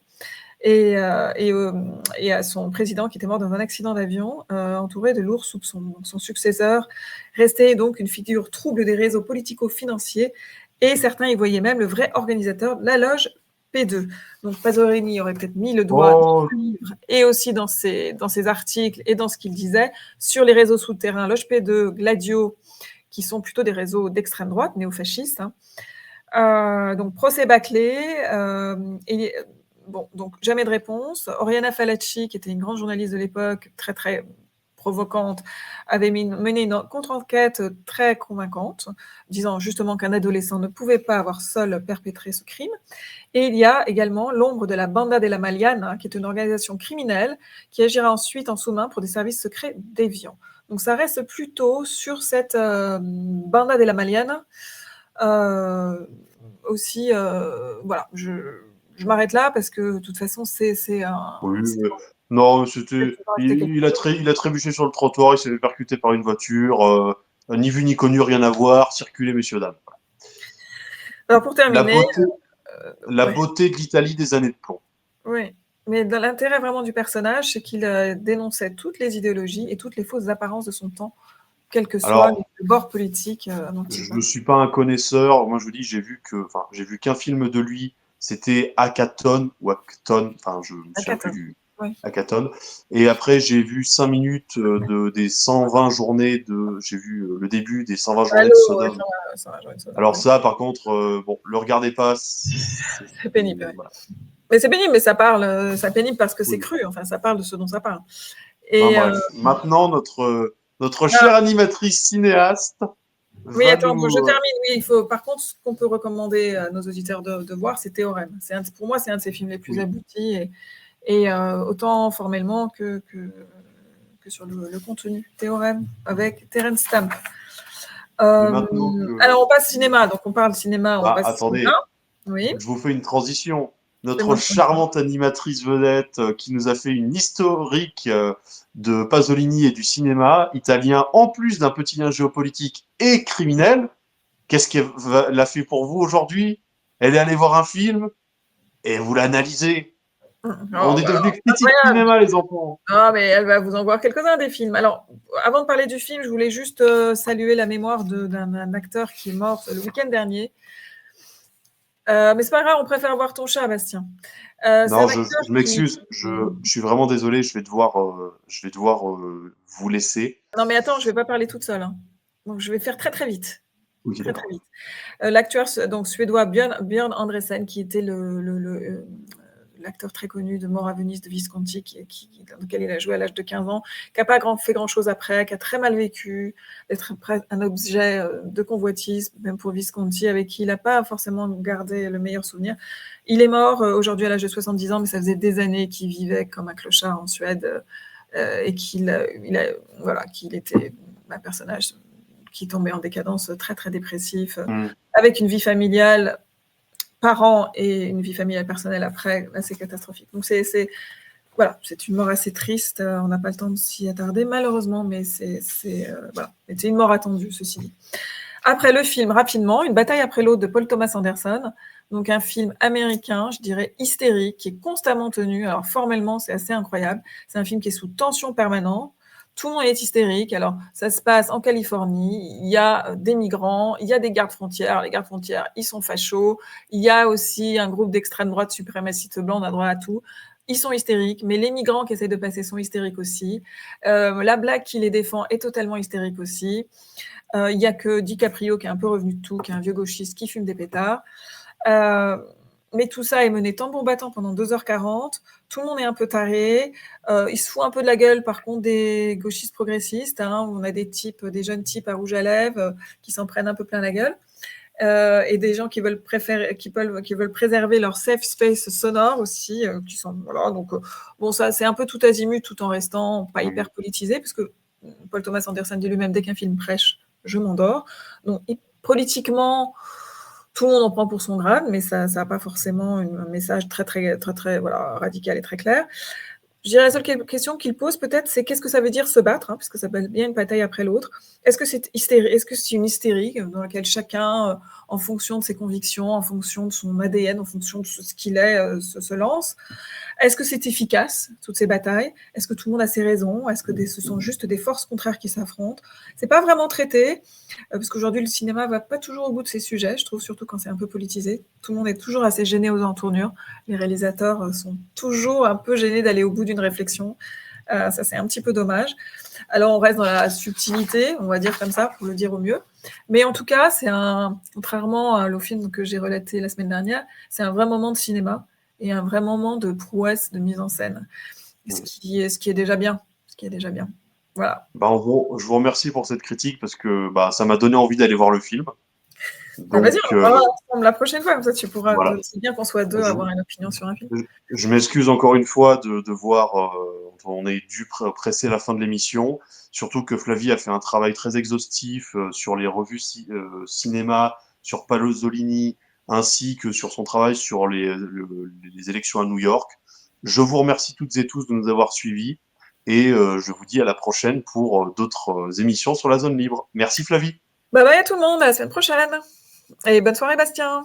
et à son président qui était mort dans un accident d'avion, entouré de lourds soupçons. Donc, son successeur restait donc une figure trouble des réseaux politico-financiers, et certains y voyaient même le vrai organisateur de la loge P2. Donc Pasolini aurait peut-être mis le doigt dans le livre et aussi dans ses articles et dans ce qu'il disait sur les réseaux souterrains, loge P2, Gladio, qui sont plutôt des réseaux d'extrême droite, néofascistes. Donc procès bâclé, donc jamais de réponse. Oriana Fallaci, qui était une grande journaliste de l'époque, très très provocante, avait mené une contre-enquête très convaincante, disant justement qu'un adolescent ne pouvait pas avoir seul perpétré ce crime. Et il y a également l'ombre de la Banda della Magliana, qui est une organisation criminelle qui agira ensuite en sous-main pour des services secrets déviants. Donc ça reste plutôt sur cette Banda della Magliana. Aussi, voilà, je m'arrête là parce que de toute façon, c'est un... Oui, non, il a trébuché sur le trottoir, il s'est fait percuter par une voiture, ni vu ni connu, rien à voir, circulez, messieurs, dames. Alors pour terminer... La beauté de l'Italie des années de plomb. Oui, mais l'intérêt vraiment du personnage, c'est qu'il dénonçait toutes les idéologies et toutes les fausses apparences de son temps, quel que soit le bord politique. Je ne suis pas un connaisseur, moi je vous dis, j'ai vu qu'un film de lui, c'était Hackathon, je me souviens plus du Hackathon. Et après, j'ai vu 5 minutes des 120 journées j'ai vu le début des 120 journées de Sodome. Alors ça, par contre, le regardez pas. C'est pénible. Voilà. Mais c'est pénible, mais ça parle, c'est pénible parce que c'est cru, enfin, ça parle de ce dont ça parle. Et maintenant, notre chère animatrice cinéaste. Oui, attends, je termine. Oui, il faut. Par contre, ce qu'on peut recommander à nos auditeurs de voir, c'est Théorème. Pour moi, c'est un de ses films les plus aboutis, et autant formellement que sur le contenu. Théorème avec Terence Stamp. Alors, on passe cinéma. Donc, on parle cinéma. Attendez, cinéma. Oui. Je vous fais une transition. Notre charmante animatrice vedette qui nous a fait une historique de Pasolini et du cinéma italien, en plus d'un petit lien géopolitique et criminel. Qu'est-ce qu'elle a fait pour vous aujourd'hui? Elle est allée voir un film et vous l'analysez. On est devenus critiques de cinéma, les enfants. Ah, mais elle va vous en voir quelques-uns des films. Alors, avant de parler du film, je voulais juste saluer la mémoire d'un acteur qui est mort le week-end dernier. Mais c'est pas grave, on préfère voir ton chat, Bastien. Non, je m'excuse, je suis vraiment désolé, je vais devoir vous laisser. Non, mais attends, je vais pas parler toute seule. Donc, je vais faire très très vite. Okay, très vite. L'acteur donc suédois Björn Andresen, qui était le l'acteur très connu de Mort à Venise de Visconti, dans lequel il a joué à l'âge de 15 ans, qui n'a pas fait grand-chose après, qui a très mal vécu, d'être un objet de convoitise, même pour Visconti, avec qui il n'a pas forcément gardé le meilleur souvenir. Il est mort aujourd'hui à l'âge de 70 ans, mais ça faisait des années qu'il vivait comme un clochard en Suède et qu'il était un personnage qui tombait en décadence très très dépressif, avec une vie familiale parents et une vie familiale personnelle après, assez catastrophique. Donc c'est une mort assez triste. On n'a pas le temps de s'y attarder malheureusement, mais c'est une mort attendue, ceci dit. Après le film, rapidement, Une bataille après l'autre de Paul Thomas Anderson. Donc un film américain, je dirais hystérique, qui est constamment tenu. Alors formellement, c'est assez incroyable. C'est un film qui est sous tension permanente. Tout le monde est hystérique. Alors, ça se passe en Californie. Il y a des migrants, il y a des gardes frontières. Les gardes frontières, ils sont fachos. Il y a aussi un groupe d'extrême droite suprémacistes blancs, on a droit à tout. Ils sont hystériques, mais les migrants qui essaient de passer sont hystériques aussi. La blague qui les défend est totalement hystérique aussi. Il n'y a que DiCaprio qui est un peu revenu de tout, qui est un vieux gauchiste qui fume des pétards. Mais tout ça est mené tambour battant pendant 2h40. Tout le monde est un peu taré. Il se fout un peu de la gueule, par contre, des gauchistes progressistes. On a des jeunes types à rouge à lèvres qui s'en prennent un peu plein la gueule. Et des gens qui veulent préserver leur safe space sonore aussi. Ça, c'est un peu tout azimut, tout en restant pas hyper politisé, parce que Paul Thomas Anderson dit lui-même, dès qu'un film prêche, je m'endors. Donc, politiquement, tout le monde en prend pour son grade, mais ça n'a pas forcément un message très, très, très, très radical et très clair. Je dirais la seule question qu'il pose peut-être, c'est qu'est-ce que ça veut dire se battre, puisque ça s'appelle bien une bataille après l'autre. Est-ce que c'est une hystérie dans laquelle chacun, en fonction de ses convictions, en fonction de son ADN, en fonction de ce qu'il est, se lance? Est-ce que c'est efficace, toutes ces batailles? Est-ce que tout le monde a ses raisons? Est-ce que ce sont juste des forces contraires qui s'affrontent? C'est pas vraiment traité, parce qu'aujourd'hui, le cinéma va pas toujours au bout de ces sujets, je trouve, surtout quand c'est un peu politisé. Tout le monde est toujours assez gêné aux entournures. Les réalisateurs sont toujours un peu gênés d'aller au bout d'une réflexion. Ça, c'est un petit peu dommage. Alors, on reste dans la subtilité, on va dire comme ça, pour le dire au mieux. Mais en tout cas, contrairement au film que j'ai relaté la semaine dernière, c'est un vrai moment de cinéma et un vrai moment de prouesse de mise en scène. Ce qui est déjà bien. Voilà. Je vous remercie pour cette critique parce que ça m'a donné envie d'aller voir le film. Donc, vas-y, on va voir ensemble la prochaine fois, comme ça tu pourras. Voilà. C'est bien qu'on soit deux à avoir une opinion sur un film. Je m'excuse encore une fois de voir, on est dû presser la fin de l'émission, surtout que Flavie a fait un travail très exhaustif sur les revues cinéma, sur Pasolini, ainsi que sur son travail sur les élections à New York. Je vous remercie toutes et tous de nous avoir suivis et je vous dis à la prochaine pour d'autres émissions sur la zone libre. Merci Flavie. Bye bye à tout le monde, à la semaine prochaine. Et bonne soirée Bastien.